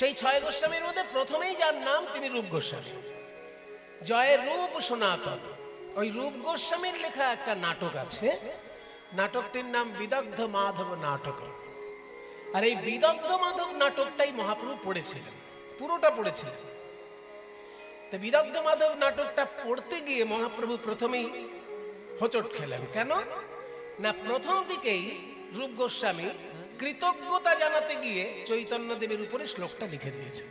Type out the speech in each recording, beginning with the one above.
সেই 6 গোস্বামীর মধ্যে প্রথমেই যার নাম তিনি রূপ গোস্বামী। জয় রূপ সনাতন। ওই রূপ গোস্বামীর লেখা একটা নাটক আছে, নাটকটির নাম বিদগ্ধ মাধব নাটক। আর এই বিদগ্ধ মাধব নাটকটাই মহাপ্রভু পড়েছিলেন, পুরোটা পড়েছিলেন। তো বিদগ্ধ মাধব নাটকটা পড়তে গিয়ে মহাপ্রভু প্রথমেই হোঁচট খেলেন। কেন না, প্রথম দিকেই রূপ গোস্বামী কৃতজ্ঞতা জানাতে গিয়ে চৈতন্য দেবের উপরে শ্লোকটা লিখে দিয়েছে।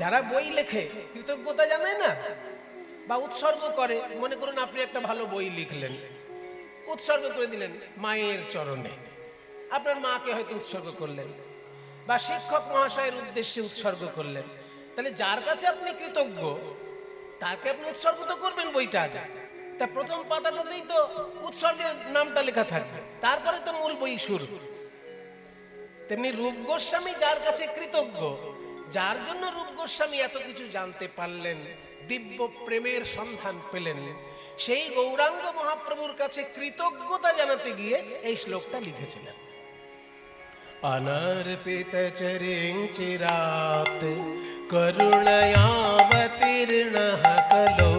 যারা বই লেখে কৃতজ্ঞতা জানায় না, বা উৎসর্গ করে, মনে করুন আপনি একটা ভালো বই লিখলেন, উৎসর্গ করে দিলেন মায়ের চরণে, আপনার মাকে হয়তো উৎসর্গ করলেন, বা শিক্ষক মহাশয়ের উদ্দেশ্যে উৎসর্গ করলেন, তাহলে যার কাছে আপনি কৃতজ্ঞ তাকে আপনি উৎসর্গ তো করবেন বইটা আগে। তা প্রথম পাতাটাতেই তো উৎসর্গের নামটা লেখা থাকবে, তারপরে তো মূল বই শুরু। তেমনি রূপ গোস্বামী যার কাছে কৃতজ্ঞ, যার জন্য রূপ গোস্বামী এত কিছু জানতে পারলেন, দিব্য প্রেমের সন্ধান পেলেন, সেই গৌরাঙ্গ মহাপ্রভুর কাছে কৃতজ্ঞতা জানাতে গিয়ে এই শ্লোকটা লিখেছিলেন। অনর্পিত চরিঞ্চিরাত করুণয়াবতীর্ণঃ কলো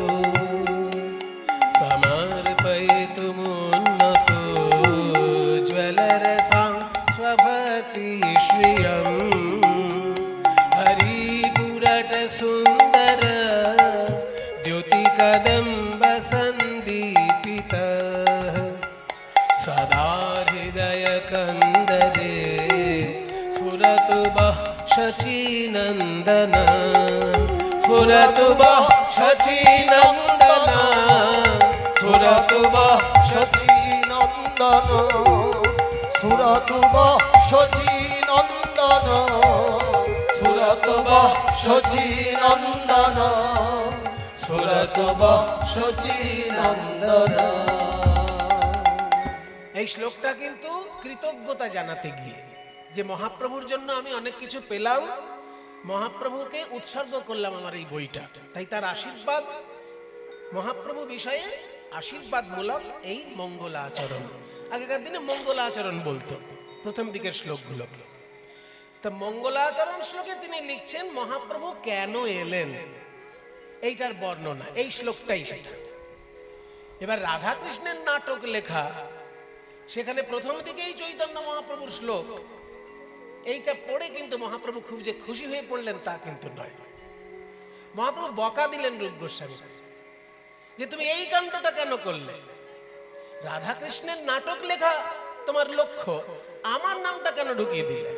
সমর্পয়িতুমুন্নতো জ্বলরসাং স্বভক্তি শ্রিয়ং হরিপুরট সুন্দর দ্যুতিকদম্ব সন্দীপিতঃ সদা হৃদয় কন্দরে স্ফুরতু বহ শচীনন্দন স্ফুরতু বহ শচীনন্দন স্ফুরতু বহ শচীনন্দন স্ফুরতু বহ শচীনন্দন স্ফুরতু বহ শচীনন্দন স্ফুরতু বহ শচীনন্দন। এই শ্লোকটা কিন্তু কৃতজ্ঞতা জানাতে গিয়ে, যে মহাপ্রভুর জন্য আমি অনেক কিছু পেলাম, মহাপ্রভুকে উৎসর্গ করলাম আমার এই বইটা, তাই তার আশীর্বাদ, মহাপ্রভু বিষয়ে আশীর্বাদমূলক এই মঙ্গলাচরণ। আগেকার দিনে মঙ্গলাচরণ বলতো প্রথম দিকের শ্লোকগুলোকে। তা মঙ্গলাচরণ শ্লোকে তিনি লিখছেন মহাপ্রভু কেন এলেন, এইটার বর্ণনা, এই শ্লোকটাই সেটা। এবার রাধা কৃষ্ণের নাটক লেখা, সেখানে প্রথম দিকেই চৈতন্য মহাপ্রভুর শ্লোক, এইটা পড়ে কিন্তু মহাপ্রভু খুব যে খুশি হয়ে পড়লেন তা কিন্তু নয়। মহাপ্রভু বকা দিলেন রূপ গোস্বামী যে তুমি এই কাণ্ডটা কেন করলে, রাধা কৃষ্ণের নাটক লেখা তোমার লক্ষ্য, আমার নামটা কেন ঢুকিয়ে দিলে?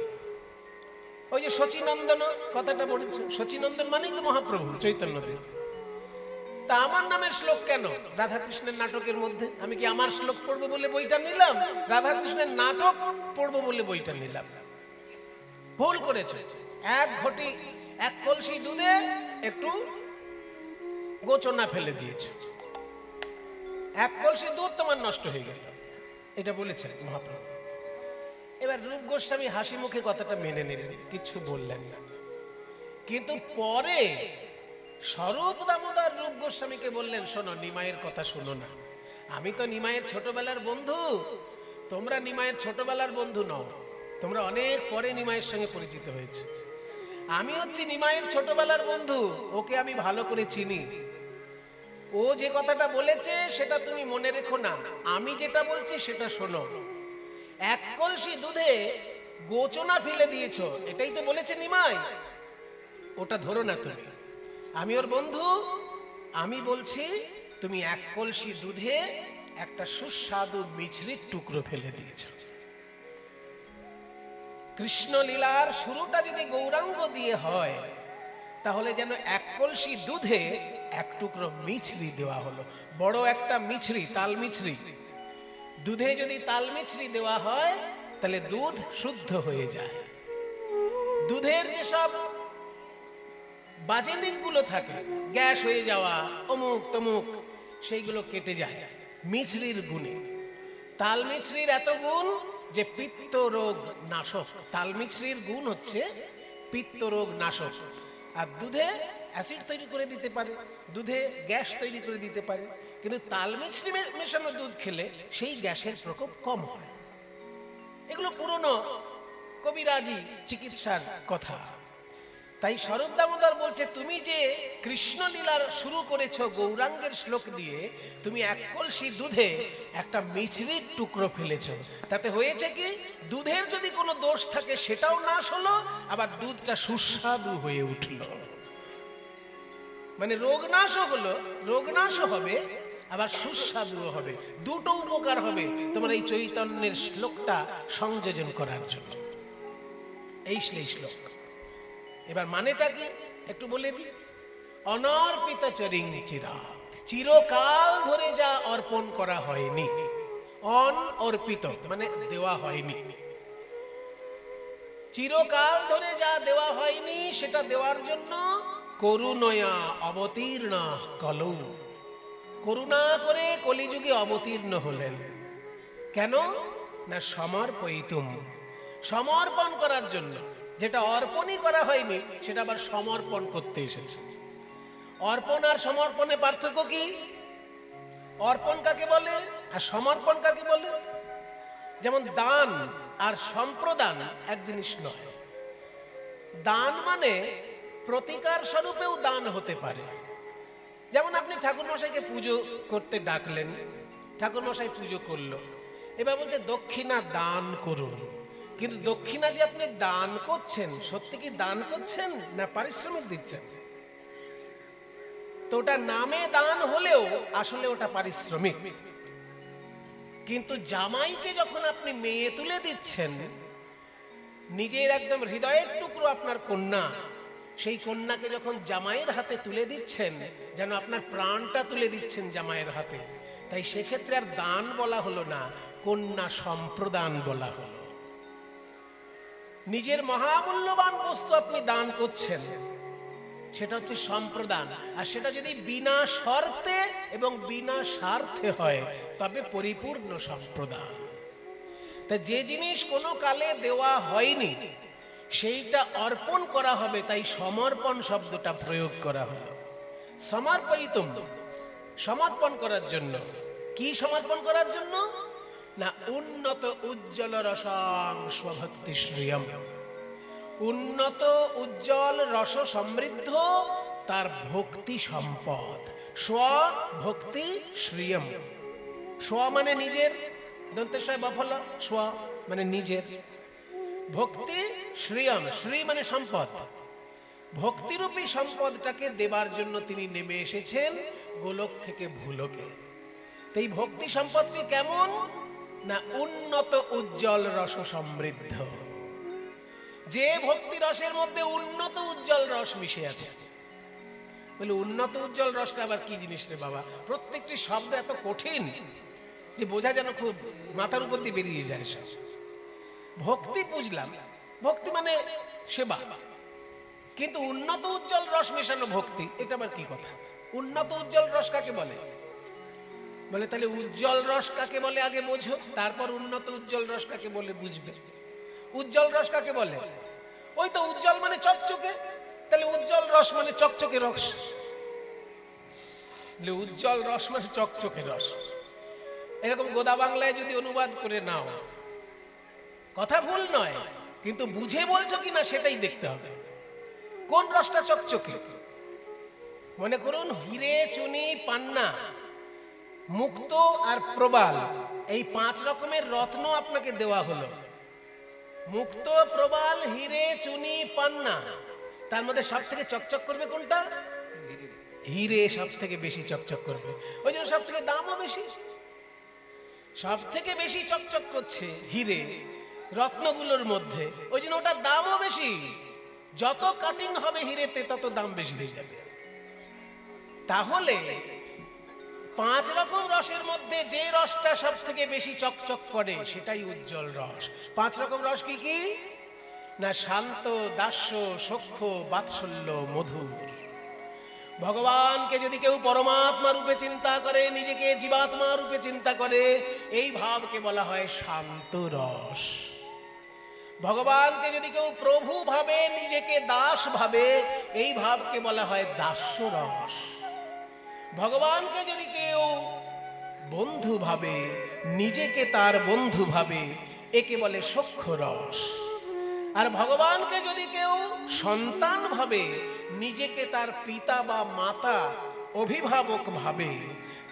ওই যে শচীনন্দন কথাটা বলেছে, শচীনন্দন মানেই তো মহাপ্রভু চৈতন্যদেব। তা আমার নামের শ্লোক কেন রাধা কৃষ্ণের নাটকের মধ্যে? আমি কি আমার শ্লোক পড়বো বলে বইটা নিলাম, রাধা কৃষ্ণের নাটক পড়বো বলে বইটা নিলাম? ভুল করেছে। এক কলসি দুধে একটু গোচনা ফেলে দিয়েছে, এক কলসি দুধ তোমার নষ্ট হয়ে গেল, এটা বলেছেন মহাপ্রভু। এবার রূপ গোস্বামী হাসি মুখে কথাটা মেনে নিলেন, কিছু বললেন না। কিন্তু পরে স্বরূপ দামোদর রূপ গোস্বামীকে বললেন, শোনো, নিমাইয়ের কথা শোনো না, আমি তো নিমাইয়ের ছোটবেলার বন্ধু, তোমরা নিমাইয়ের ছোটবেলার বন্ধু নও, তোমরা অনেক পরে নিমাইয়ের সঙ্গে পরিচিত হয়েছে। আমি হচ্ছি নিমাইয়ের ছোটবেলার বন্ধু, ওকে আমি ভালো করে চিনি। ও যে কথাটা বলেছে সেটা তুমি মনে রেখো না, আমি যেটা বলছি সেটা শোনো। এক কলসি দুধে গোচনা ফেলে দিয়েছ, এটাই তো বলেছে নিমাই, ওটা ধরো না তুমি, আমি ওর বন্ধু, আমি বলছি তুমি এক কলসি দুধে একটা সুস্বাদু মিছরির টুকরো ফেলে দিয়েছ। কৃষ্ণ লীলার শুরুটা যদি গৌরাঙ্গ দিয়ে হয়, তাহলে যেন এক কলসি দুধে এক টুকরো মিছরি দেওয়া হলো, বড় একটা মিছরি, তাল মিছরি। দুধে যদি তাল মিছরি দেওয়া হয় তাহলে দুধ শুদ্ধ হয়ে যায়। দুধের যেসব বাজে দিকগুলো থাকে, গ্যাস হয়ে যাওয়া, অমুক তমুক, সেইগুলো কেটে যায় মিছরির গুণে। তাল মিছরির এত গুণ যে পিত্ত রোগ নাশক। তাল মিছরির গুণ হচ্ছে পিত্ত রোগ নাশক। আর দুধে অ্যাসিড তৈরি করে দিতে পারে, দুধে গ্যাস তৈরি করে দিতে পারে, কিন্তু তাল মিছরি মেশানো দুধ খেলে সেই গ্যাসের প্রকোপ কম হয়। এগুলো পুরনো কবিরাজি চিকিৎসার কথা। তাই শরৎ দামোদর বলছে, তুমি যে কৃষ্ণ লীলার শুরু করেছো গৌরাঙ্গের শ্লোক দিয়ে, তুমি এক কলসি দুধে একটা মিছরির টুকরো ফেলেছো। তাতে হয়েছে কি, দুধের যদি কোনো দোষ থাকে সেটাও নাশ হলো, আবার দুধটা সুস্বাদু হয়ে উঠল। মানে রোগ নাশও হলো, রোগ নাশও হবে, আবার সুস্বাদুও হবে, দুটো উপকার হবে তোমার এই চৈতন্যের শ্লোকটা সংযোজন করার জন্য। এই সেই শ্লোক। এবার মানেটা কি একটু বলে দিই। অনর্পিত চরিং চিরাৎ, চিরকাল ধরে যা অর্পণ করা হয়নি। অনর্পিত মানে দেওয়া হয়নি। চিরকাল ধরে যা দেওয়া হয়নি সেটা দেওয়ার জন্য করুণয়া অবতীর্ণ কলৌ, করুণা করে কলিযুগে অবতীর্ণ হলেন। কেন না সমর্পয়িতুম, সমর্পণ করার জন্য। যেটা অর্পণই করা হয়নি সেটা আবার সমর্পণ করতে এসেছে। অর্পণ আর সমর্পণে পার্থক্য কি? অর্পণ কাকে বলে আর সমর্পণ কাকে বলে? যেমন দান আর সম্প্রদান এক জিনিস নয়। দান মানে প্রতিকার স্বরূপেও দান হতে পারে। যেমন আপনি ঠাকুরমশাইকে পুজো করতে ডাকলেন, ঠাকুরমশাই পুজো করলো, এবার বলছে দক্ষিণা দান করুন। কিন্তু দক্ষিণা যে আপনি দান করছেন, সত্যি কি দান করছেন না পারিশ্রমিক দিচ্ছেন? তো ওটা নামে দান হলেও আসলে ওটা পারিশ্রমিক। কিন্তু জামাইকে যখন আপনি মেয়ে তুলে দিচ্ছেন, নিজের একদম হৃদয়ের টুকরো আপনার কন্যা, সেই কন্যাকে যখন জামাইয়ের হাতে তুলে দিচ্ছেন, যেন আপনার প্রাণটা তুলে দিচ্ছেন জামাইয়ের হাতে। তাই সেক্ষেত্রে আর দান বলা হলো না, কন্যা সম্প্রদান বলা হলো। নিজের মহামূল্যবান বস্তু আপনি দান করছেন, সেটা হচ্ছে সম্প্রদান। আর সেটা যদি বিনা শর্তে এবং বিনা স্বার্থে হয় তবে পরিপূর্ণ সম্প্রদান। তা যে জিনিস কোনো কালে দেওয়া হয়নি সেইটা অর্পণ করা হবে, তাই সমর্পণ শব্দটা প্রয়োগ করা হলো। সমর্পয়িতুম, সমর্পণ করার জন্য। কি সমর্পণ করার জন্য না উন্নত উজ্জ্বল রসং স্বভক্তি শ্রিয়ম, উন্নত উজ্জ্বল রস সমৃদ্ধ তার ভক্তি সম্পদ। স্বভক্তি শ্রিয়ম, স্ব মানে নিজের, দন্তেশ্বয় বফল, স্ব মানে নিজের, ভক্তি শ্রিয়ম, শ্রী মানে সম্পদ। ভক্তিরূপী সম্পদটাকে দেবার জন্য তিনি নেমে এসেছেন গোলক থেকে ভূলোকে। এই ভক্তি সম্পদটি কেমন না উন্নত উজ্জ্বল রস সমৃদ্ধ। যে ভক্তি রসের মধ্যে উন্নত উজ্জ্বল রস মিশে আছে। বলে উন্নত উজ্জ্বল রসটা আবার কি জিনিস রে বাবা? প্রত্যেকটি শব্দ এত কঠিন যে বোঝা যেন খুব মাথার উপর দিয়ে বেরিয়ে যায়। সব ভক্তি বুঝলাম, ভক্তি মানে সেবা, কিন্তু উন্নত উজ্জ্বল রস মেশানো ভক্তি, এটা আবার কি কথা? উন্নত উজ্জ্বল রস কাকে বলে? বলে তাহলে উজ্জ্বল রস কাকে বলে আগে বোঝো, তারপর উন্নত উজ্জ্বল রস কাকে বলে বুঝবে। উজ্জ্বল রস কাকে বলে? ওই তো উজ্জ্বল মানে চকচকে, তাহলে উজ্জ্বল রস মানে চকচকে রস। উজ্জ্বল রস মানে চকচকে রস, এরকম গোদা বাংলায় যদি অনুবাদ করে নাও, কথা ভুল নয়, কিন্তু বুঝে বলছো কিনা সেটাই দেখতে হবে। কোন রসটা চকচকে? মনে করুন হিরে, চুনি, পান্না, মুক্ত আর প্রবাল, এই 5 রকমের রত্ন আপনাকে দেওয়া হলো। মুক্ত, প্রবাল, হিরে, চুনি, পান্না, তার মধ্যে সব থেকে চকচক করবে কোনটা? হিরে সব থেকে বেশি চকচক করবে, ওই জন্য সব থেকে দামও বেশি। সব থেকে বেশি চকচক করছে হিরে রত্নগুলোর মধ্যে, ওই জন্য ওটার দামও বেশি। যত কাটিং হবে হিরেতে তত দাম বেশি হয়ে যাবে। তাহলে 5 রকম রসের মধ্যে যে রসটা সব থেকে বেশি চকচক করে সেটাই উজ্জ্বল রস। 5 রকম রস কি কি না শান্ত, দাস্য, সখ্য, বাৎসল্য, মধুর। ভগবানকে যদি কেউ পরমাত্মা রূপে চিন্তা করে, নিজেকে জীবাত্মা রূপে চিন্তা করে, এই ভাবকে বলা হয় শান্ত রস। ভগবানকে যদি কেউ প্রভু ভাবে, নিজেকে দাস ভাবে, এই ভাবকে বলা হয় দাস্য রস। ভগবানকে যদি কেউ বন্ধু ভাবে, নিজেকে তার বন্ধু ভাবে, একে বলে সখ্য রস। আর ভগবানকে যদি কেউ সন্তান ভাবে, নিজেকে তার পিতা বা মাতা অভিভাবক ভাবে,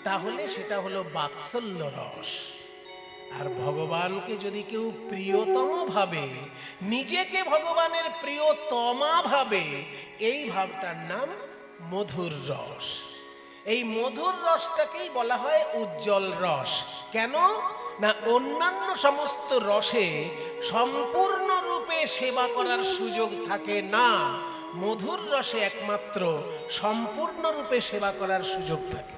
তাহলে সেটা হলো বাৎসল্য রস। আর ভগবানকে যদি কেউ প্রিয়তম ভাবে, নিজেকে ভগবানের প্রিয়তমা ভাবে, এই ভাবটার নাম মধুর রস। এই মধুর রসটাকেই বলা হয় উজ্জ্বল রস। কেন না, অন্যান্য সমস্ত রসে সম্পূর্ণরূপে সেবা করার সুযোগ থাকে না, মধুর রসে একমাত্র সম্পূর্ণরূপে সেবা করার সুযোগ থাকে।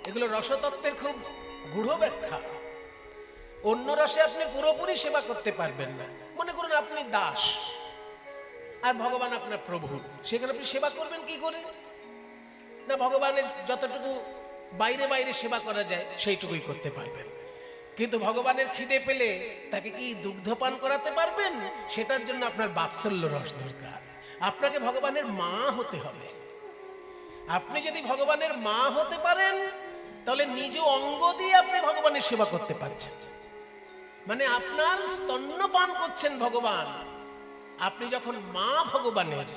এগুলো রসতত্ত্বের খুব গূঢ় ব্যাখ্যা। অন্য রসে আপনি পুরোপুরি সেবা করতে পারবেন না। মনে করুন আপনি দাস আর ভগবান আপনার প্রভু, সেখানে আপনি সেবা করবেন কি করে? না, ভগবানের যতটুকু বাইরে বাইরে সেবা করা যায় সেইটুকুই করতে পারবেন। কিন্তু ভগবানের খিদে পেলে তাকে কি দুগ্ধপান করাতে পারবেন? সেটার জন্য আপনার বাৎসল্য রস দরকার। আপনাকে ভগবানের মা হতে হবে। আপনি যদি ভগবানের মা হতে পারেন, তাহলে নিজ অঙ্গ দিয়ে আপনি ভগবানের সেবা করতে পারছেন। মানে আপনার স্তন্যপান করছেন ভগবান। আপনি যখন মা ভগবানের,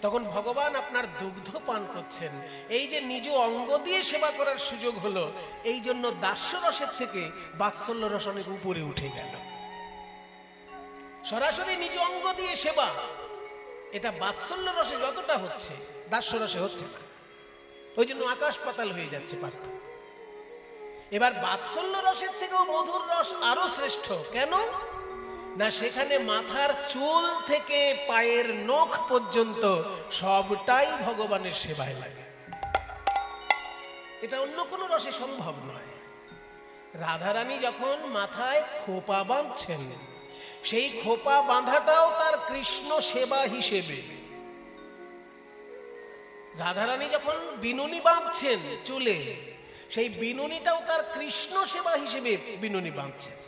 তখন ভগবান আপনার দুগ্ধ পান করছেন। এই যে নিজ অঙ্গ দিয়ে সেবা করার সুযোগ হলো, এই জন্য দাস্য রসের থেকে বাৎসল্য রস অনেক উপরে উঠে গেল। সরাসরি নিজ অঙ্গ দিয়ে সেবা, এটা বাৎসল্য রসে যতটা হচ্ছে দাস্য রসে হচ্ছে না। ওই জন্য আকাশ পাতাল হয়ে যাচ্ছে পার্থক্য। এবার বাৎসল্য রসের থেকেও মধুর রস আরো শ্রেষ্ঠ। কেন না, সেখানে মাথার চুল থেকে পায়ের নখ পর্যন্ত সবটাই ভগবানের সেবায় লাগে। এটা অন্য কোনো রসে সম্ভব নয়। রাধারানী যখন মাথায় খোপা বাঁধছেন, সেই খোপা বাঁধাটাও তার কৃষ্ণ সেবা হিসেবে। রাধারানী যখন বিনুনি বাঁধছেন চুলে, সেই বিনুনিটাও তার কৃষ্ণ সেবা হিসেবে বিনুনি বাঁধছেন।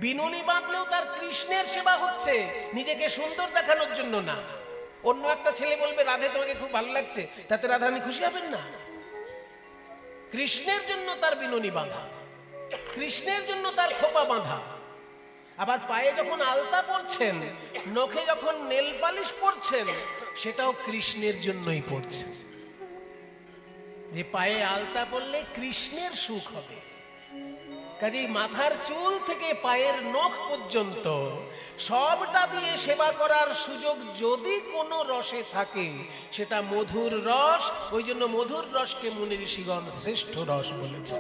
বিনুনি বাঁধলেও তার কৃষ্ণের সেবা হচ্ছে, নিজেকে সুন্দর দেখানোর জন্য না। অন্য একটা ছেলে বলবে রাধে তোমাকে খুব ভালো লাগছে, তাতে রাধারানী খুশি হবেন না। কৃষ্ণের জন্য তার বিনুনি বাঁধা, কৃষ্ণের জন্য তার খোপা বাঁধা। আবার পায়ে যখন আলতা পরছেন, নখে যখন নেল পালিশ পরছেন, সেটাও কৃষ্ণের জন্যই পড়ছে। যে পায়ে আলতা পরলে কৃষ্ণের সুখ হবে। কাজেই মাথার চুল থেকে পায়ের নখ পর্যন্ত সবটা দিয়ে সেবা করার সুযোগ যদি কোনো রসে থাকে, সেটা মধুর রস। ওই জন্য মধুর রসকে মুনি ঋষিগণ শ্রেষ্ঠ রস বলেছে।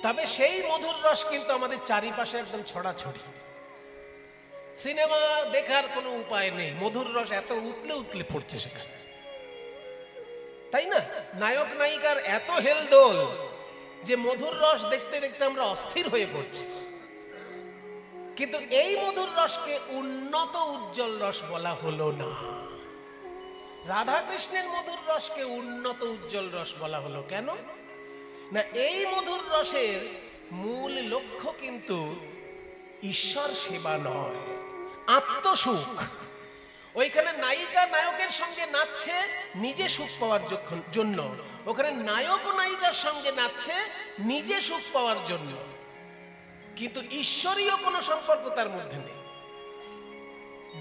তবে সেই মধুর রস কিন্তু আমাদের চারিপাশে একদম ছড়াছড়ি। সিনেমা দেখার কোনো উপায় নেই, মধুর রস এত উতলে উতলে পড়ছে সেখানে, তাই না? নায়ক নায়িকার এত হেলদোল যে মধুর রস দেখতে দেখতে আমরা অস্থির হয়ে পড়ছি। কিন্তু এই মধুর রসকে উন্নত উজ্জ্বল রস বলা হলো না। রাধা কৃষ্ণের মধুর রসকে উন্নত উজ্জ্বল রস বলা হলো কেন না, এই মধুর রসের মূল লক্ষ্য কিন্তু ঈশ্বর সেবা নয়, আত্মসুখ। ওইখানে নায়িকা নায়কের সঙ্গে নাচছে নিজে সুখ পাওয়ার জন্য, ওখানে নায়ক ও নায়িকার সঙ্গে নাচছে নিজে সুখ পাওয়ার জন্য। কিন্তু ঈশ্বরীয় কোনো সম্পর্ক তার মধ্যে নেই।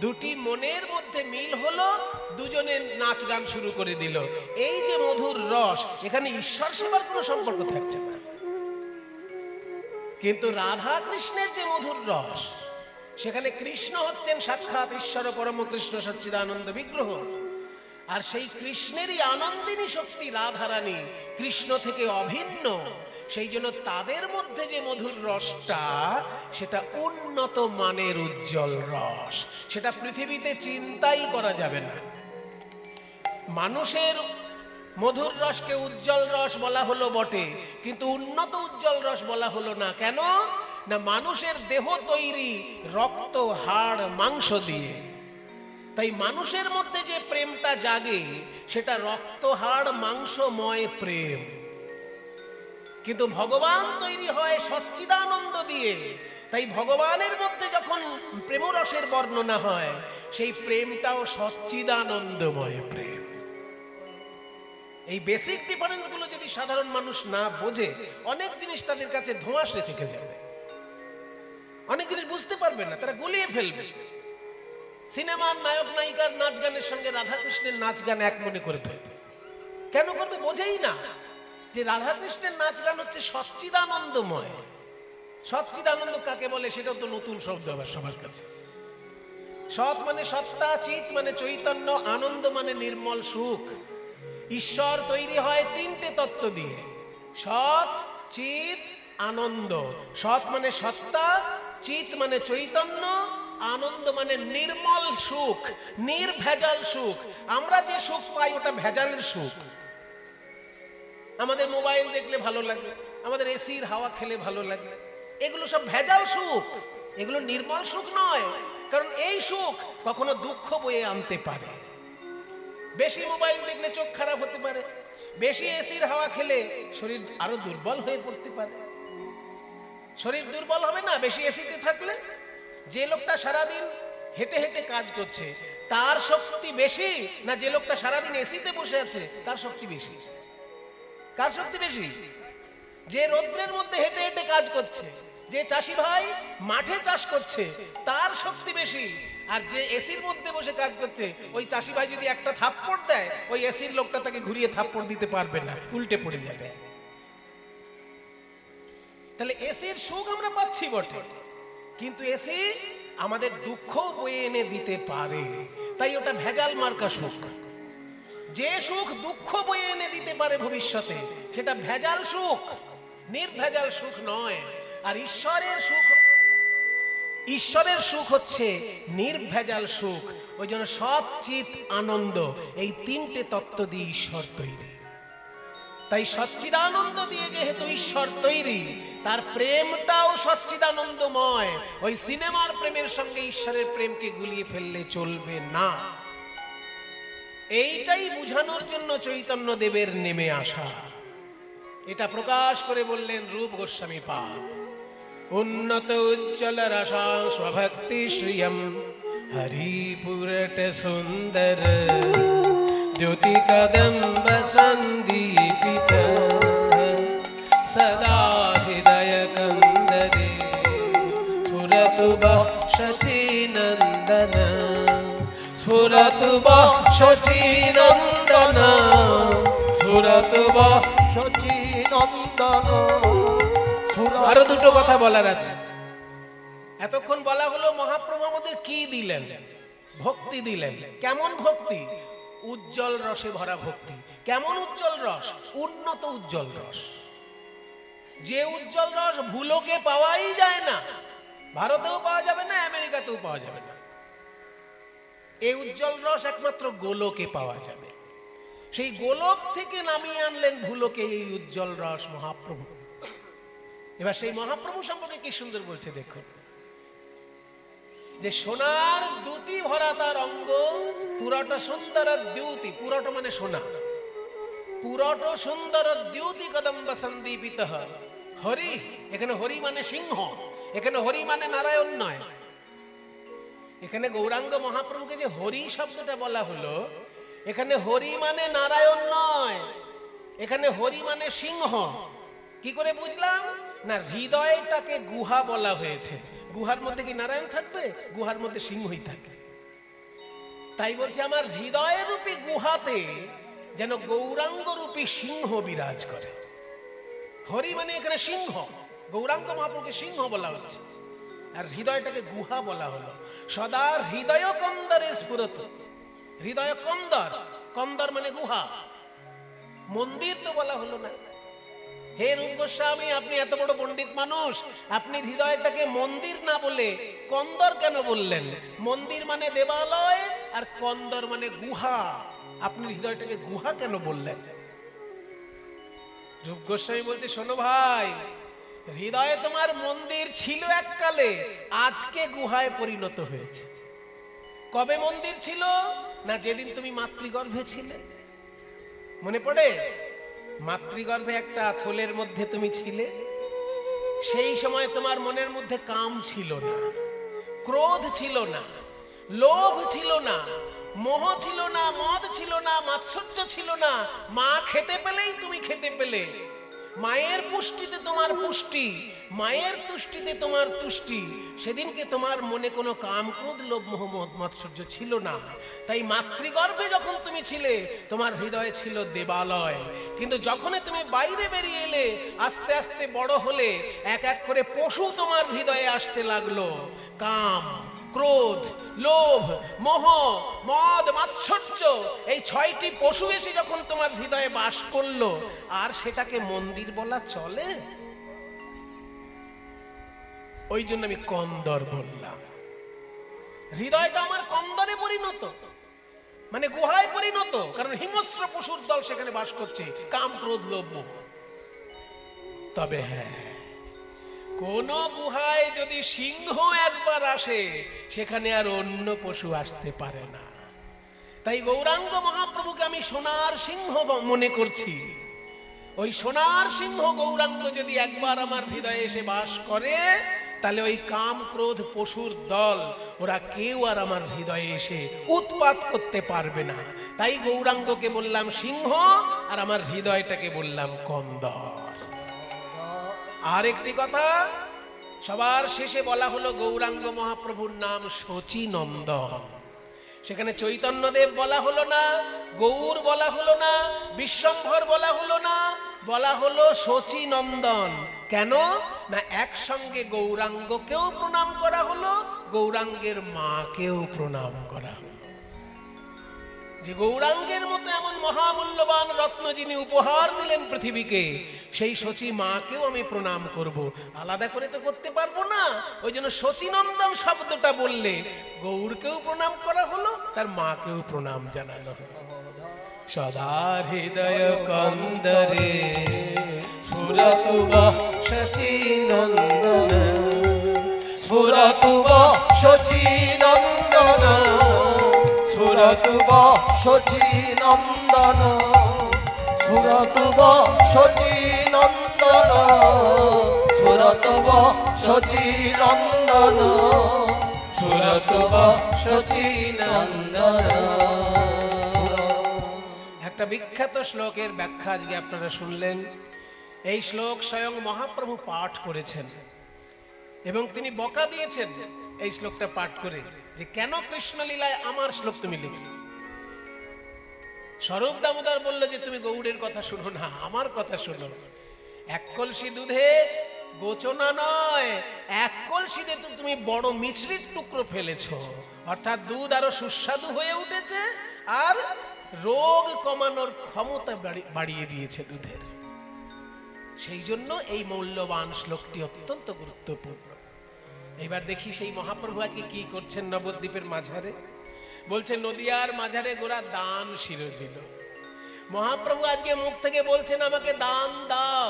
দুটি মনের মধ্যে মিল হলো, দুজনে নাচ গান শুরু করে দিল। এই যে মধুর রস, এখানে ঈশ্বর সেবার কোনো সম্পর্ক থাকছে না। কিন্তু রাধা কৃষ্ণের যে মধুর রস, সেখানে কৃষ্ণ হচ্ছেন সাক্ষাৎ ঈশ্বর পরম কৃষ্ণ সচ্চিদানন্দ বিগ্রহ। আর সেই কৃষ্ণেরই আনন্দিনী শক্তি রাধারানী কৃষ্ণ থেকে অভিন্ন। সেই জন্য তাদের মধ্যে যে মধুর রসটা, সেটা উন্নত মানের উজ্জ্বল রস। সেটা পৃথিবীতে চিন্তাই করা যাবে না। মানুষের মধুর রসকে উজ্জ্বল রস বলা হলো বটে, কিন্তু উন্নত উজ্জ্বল রস বলা হলো না। কেন না, মানুষের দেহ তৈরি রক্ত হাড় মাংস দিয়ে। তাই মানুষের মধ্যে যে প্রেমটা জাগে, সেটা রক্ত হাড় মাংসময় প্রেম। কিন্তু ভগবান তৈরি হয় সচ্চিদানন্দ দিয়ে। তাই ভগবানের মধ্যে যখন প্রেমরসের বর্ণনা হয়, সেই প্রেমটাও সচ্চিদানন্দময় প্রেম। এই বেসিক ডিফারেন্স গুলো যদি সাধারণ মানুষ না বোঝে, অনেক জিনিস তাদের কাছে ধোঁয়াশে থেকে যাবে। অনেক জিনিস বুঝতে পারবে না, তারা গুলিয়ে ফেলবে। সিনেমার নায়ক নায়িকার নাচ গানের সঙ্গে রাধাকৃষ্ণের নাচ গান এক মনে করে ফেলবে। কেন করবে? বোঝেই না যে রাধাকৃষ্ণের নাচ গান হচ্ছে সচ্চিদানন্দময়। সচ্চিদানন্দ কাকে বলে সেটাও তো নতুন শব্দ আবার সবার কাছে। সৎ মানে সত্তা, চিত মানে চৈতন্য, আনন্দ মানে নির্মল সুখ। ঈশ্বর তৈরি হয় তিনটে তত্ত্ব দিয়ে, সৎ, চিত, আনন্দ। সৎ মানে সত্তা, চিত মানে চৈতন্য, আনন্দ মানে নির্মল সুখ, নির্ভেজাল সুখ। আমরা যে সুখ পাই ওটা ভেজালের সুখ। আমাদের মোবাইল দেখলে ভালো লাগে, আমাদের এসির হাওয়া খেলে ভালো লাগে, এগুলো সব ভেজাল সুখ, এগুলো নির্মল সুখ নয়। কারণ এই সুখ কখনো দুঃখ বয়ে আনতে পারে। বেশি মোবাইল দেখলে চোখ খারাপ হতে পারে, বেশি এসির হাওয়া খেলে শরীর আরো দুর্বল হয়ে পড়তে পারে। শরীর দুর্বল হবে না বেশি এসিতে থাকলে? যে লোকটা সারাদিন হেঁটে হেঁটে কাজ করছে তার শক্তি বেশি, না যে লোকটা সারাদিন এসিতে বসে আছে তার শক্তি বেশি? কার শক্তি বেশি? যে রৌদ্রের মধ্যে হেঁটে হেঁটে কাজ করছে, যে চাষি ভাই মাঠে চাষ করছে তার শক্তি বেশি। আর যে এসির মধ্যে বসে কাজ করছে, ওই চাষি ভাই যদি একটা থাপ্পড় দেয়, ওই এসির লোকটা তাকে ঘুরিয়ে থাপ্পড় দিতে পারবে না, উল্টে পড়ে যাবে। তাহলে এসির সুখ আমরা পাচ্ছি বটে, কিন্তু এসি আমাদের দুঃখ বয়ে এনে দিতে পারে, তাই ওটা ভেজাল মার্কা সুখ। যে সুখ দুঃখ বয়ে এনে দিতে পারে ভবিষ্যতে, সেটা ভেজাল সুখ, নির্ভেজাল সুখ নয়। আর ঈশ্বরের সুখ হচ্ছে নির্ভেজাল সুখ। ওই জন্য সৎ, চিত, আনন্দ, এই তিনটে তত্ত্ব দিয়ে ঈশ্বর তৈরি। তাই সচ্চিদানন্দ দিয়ে যেহেতু ঈশ্বর তৈরি, তার প্রেমটাও সচ্চিদানন্দময়। ওই সিনেমার প্রেমের সঙ্গে ঈশ্বরের প্রেমকে গুলিয়ে ফেললে চলবে না। এইটাই বুঝানোর জন্য চৈতন্য দেবের নেমে আসা। এটা প্রকাশ করে বললেন রূপ গোস্বামী পাদ। উন্নত উজ্জ্বল রসা স্বভক্তি শ্রিয়ম হরিপুরট সুন্দর দ্যুতি কদম্ব সন্দীপিত সদা হৃদয় কন্দরে স্ফুরতু বহ শচীনন্দন স্ফুরতু বহ শচীনন্দন স্ফুরতু বহ শচীনন্দন। আরো দুটো কথা বলার আছে। এতক্ষণ বলা হলো মহাপ্রভু আমাদের কি দিলেন? ভক্তি দিলেন। কেমন ভক্তি? উজ্জ্বল রসে ভরা ভক্তি। কেমন উজ্জ্বল রস? উন্নত উজ্জ্বল রস। যে উজ্জ্বল রস ভুলোকে পাওয়াই যায় না, ভারতেও পাওয়া যাবে না, আমেরিকাতেও পাওয়া যাবে না। এই উজ্জ্বল রস একমাত্র গোলকে পাওয়া যাবে। সেই গোলক থেকে নামিয়ে আনলেন ভুলোকে এই উজ্জ্বল রস মহাপ্রভু। এবার সেই মহাপ্রভু সম্পর্কে কি সুন্দর বলছে দেখুন, যে সোনার দ্যুতি ভরা তার অঙ্গ, পুরট সুন্দর দ্যুতি, পুরট মানে সোনা, পুরট সুন্দর দ্যুতি কদম্ব সন্দীপিত হরি। এখানে হরি মানে সিংহ, এখানে হরি মানে নারায়ণ নয়। এখানে গৌরাঙ্গ মহাপ্রভুকে যে হরি শব্দটা বলা হলো, এখানে হরি মানে নারায়ণ নয়, এখানে হরি মানে সিংহ। কি করে বুঝলাম? না, হৃদয়টাকে গুহা বলা হয়েছে। গুহার মধ্যে কি নারায়ণ থাকবে? গুহার মধ্যে সিংহই থাকে। তাই বলছে আমার হৃদয় রূপী গুহাতে যেন গৌরাঙ্গ রূপী সিংহ বিরাজ করে। হরি মানে এখানে সিংহ, গৌরাঙ্গ মহাপ্রভুকে সিংহ বলা হচ্ছে, আর হৃদয়টাকে গুহা বলা হলো। সদা হৃদয় কন্দরে স্ফুরত। হৃদয় কন্দর, কন্দর মানে গুহা, মন্দির তো বলা হলো না। হে রূপ গোস্বামী, আপনি এত বড় পণ্ডিত মানুষ, আপনি হৃদয়টাকে মন্দির না বলে কন্দর কেন বললেন? মন্দির মানে দেবালয় আর কন্দর মানে গুহা, আপনি হৃদয়টাকে গুহা কেন বললেন? রূপ গোস্বামী বলছে, শোনো ভাই, হৃদয়ে তোমার মন্দির ছিল এককালে, আজকে গুহায় পরিণত হয়েছে। কবে মন্দির ছিল? না, যেদিন তুমি মাতৃগর্ভে ছিলে। মনে পড়ে? মাতৃগর্ভে একটা থলের মধ্যে তুমি ছিলে, সেই সময় তোমার মনের মধ্যে কাম ছিল না, ক্রোধ ছিল না, লোভ ছিল না, মোহ ছিল না, মদ ছিল না, মাৎসর্য ছিল না। মা খেতে পেলেই তুমি খেতে পেলে, মায়ের পুষ্টিতে তোমার পুষ্টি, মায়ের তুষ্টিতে তোমার তুষ্টি। সেদিনকে তোমার মনে কোনো কাম, ক্রোধ, লোভ, মোহ, মাৎসর্য ছিল না। তাই মাতৃগর্ভে যখন তুমি ছিলে তোমার হৃদয়ে ছিল দেবালয়। কিন্তু যখনই তুমি বাইরে বেরিয়ে এলে, আস্তে আস্তে বড় হলে, এক এক করে পশু তোমার হৃদয়ে আসতে লাগলো। কাম, ক্রোধ, লোভ, মোহ, মদ, মাৎসর্য, এই 6টি পশু এসে যখন তোমার হৃদয়ে বাস করলো, আর সেটাকে মন্দির বলা চলে? ওই জন্য আমি কন্দর বললাম। হৃদয়টা আমার কন্দরে পরিণত, মানে গুহায় পরিণত, কারণ হিংস্র পশুর দল সেখানে বাস করছে, কাম, ক্রোধ, লোভ, মোহ। তবে হ্যাঁ, কোন গুহায় যদি সিংহ একবার আসে, সেখানে আর অন্য পশু আসতে পারে না। তাই গৌরাঙ্গ মহাপ্রভুকে আমি সোনার সিংহ মনে করছি। ওই সোনার সিংহ গৌরাঙ্গ যদি একবার আমার হৃদয়ে এসে বাস করে, তাহলে ওই কাম, ক্রোধ, পশুর দল ওরা কেউ আর আমার হৃদয়ে এসে উৎপাত করতে পারবে না। তাই গৌরাঙ্গকে বললাম সিংহ, আর আমার হৃদয়টাকে বললাম কন্দর। আর একটি কথা, সবার শেষে বলা হলো গৌরাঙ্গ মহাপ্রভুর নাম শচীনন্দন। সেখানে চৈতন্যদেব বলা হলো না, গৌর বলা হলো না, বিশ্বম্ভর বলা হলো না, বলা হলো শচীনন্দন। কেন না, একসঙ্গে গৌরাঙ্গকেও প্রণাম করা হলো, গৌরাঙ্গের মাকেও প্রণাম করা হলো। যে গৌরাঙ্গের মতো এমন মহামূল্যবান রত্ন যিনি উপহার দিলেন পৃথিবীকে, সেই শচী মাকেও আমি প্রণাম করব, আলাদা করে তো করতে পারবো না। ওই জন্য শচীনন্দন শব্দটা বললে গৌরকেও প্রণাম করা হলো, তার মাকেও প্রণাম জানানো হলো। সদা হৃদয় কন্দরে স্ফুরতু শচীনন্দন, স্ফুরতু শচীনন্দন, স্ফুরতু শচীনন্দন, স্ফুরতু শচীনন্দন, স্ফুরতু শচীনন্দন, স্ফুরতু শচীনন্দন। একটা বিখ্যাত শ্লোকের ব্যাখ্যা আজকে আপনারা শুনলেন। এই শ্লোক স্বয়ং মহাপ্রভু পাঠ করেছেন এবং তিনি বকা দিয়েছেন এই শ্লোকটা পাঠ করে, যে কেন কৃষ্ণ লীলায় আমার শ্লোক তুমি লিখলে। স্বরূপ দামোদর বলল যে তুমি গৌড়ের কথা শুনো না, আমার কথা শুনো। এক কলসি দুধে গোচনা নয়, এক কলসিতে তো তুমি বড় মিছরির টুকরো ফেলেছো, অর্থাৎ দুধ আরো সুস্বাদু হয়ে উঠেছে, আর রোগ কমানোর ক্ষমতা বাড়িয়ে দিয়েছে দুধের। সেই জন্য এই মূল্যবান শ্লোকটি অত্যন্ত গুরুত্বপূর্ণ। এবার দেখি সেই মহাপ্রভু আজকে কি করছেন নবদ্বীপের মাঝারে। বলছে নদিয়ার মাঝারে গোরা দান শিরোজিল। মহাপ্রভু আজকে মুখ থেকে বলছেন আমাকে দান দাও,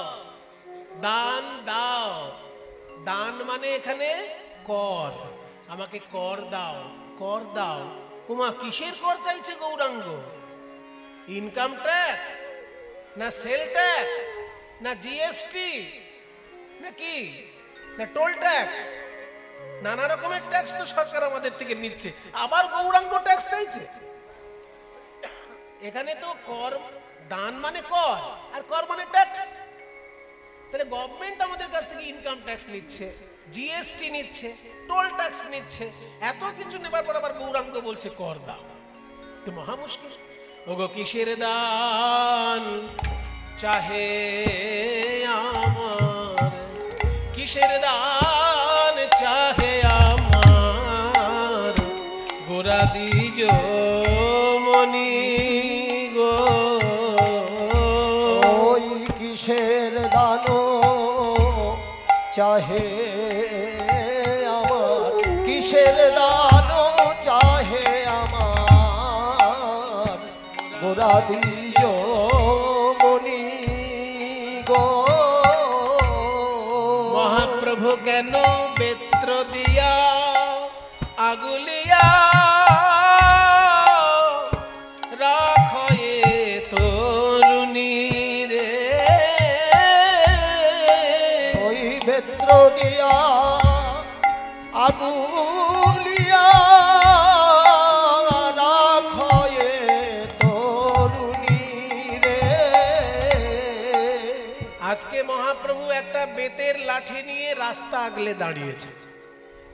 দান দাও। দান মানে এখানে কর, আমাকে কর দাও, কর দাও। উমা, কিসের কর চাইছে গৌরাঙ্গ? ইনকাম ট্যাক্স, না সেল ট্যাক্স, না জিএসটি, নাকি না টোল ট্যাক্স? নানা রকমের ট্যাক্স তো সরকার আমাদের থেকে নিচ্ছে, আবার গৌরাঙ্গ ট্যাক্স চাইছে। এখানে তো কর, দান মানে কর, আর কর মানে ট্যাক্স। তাহলে গভর্নমেন্ট আমাদের কাছ থেকে ইনকাম ট্যাক্স নিচ্ছে, জিএসটি নিচ্ছে, টোল ট্যাক্স নিচ্ছে, এত কিছু নেবার পর আবার গৌরাঙ্গ বলছে কর দাও। তো মহা মুশকিল। ওগো কিসের দান চাহে আমার, কিসের দান চাহে আমার, গোরা দ্বিজ মনি গো। ওই কিসের দান চাহে আমার, কিসের দান চাহে আমার, গোরা দ্বিজ মনি গো। মহাপ্রভু কেন বেত্র দিয়া আগুলিয়া রাখয়ে তরুণী রে। ওই বেত্র দিয়া আগুলিয়া রাখয়ে তরুণী রে। আজকে বেতের লাঠি নিয়ে রাস্তা আগলে দাঁড়িয়েছে।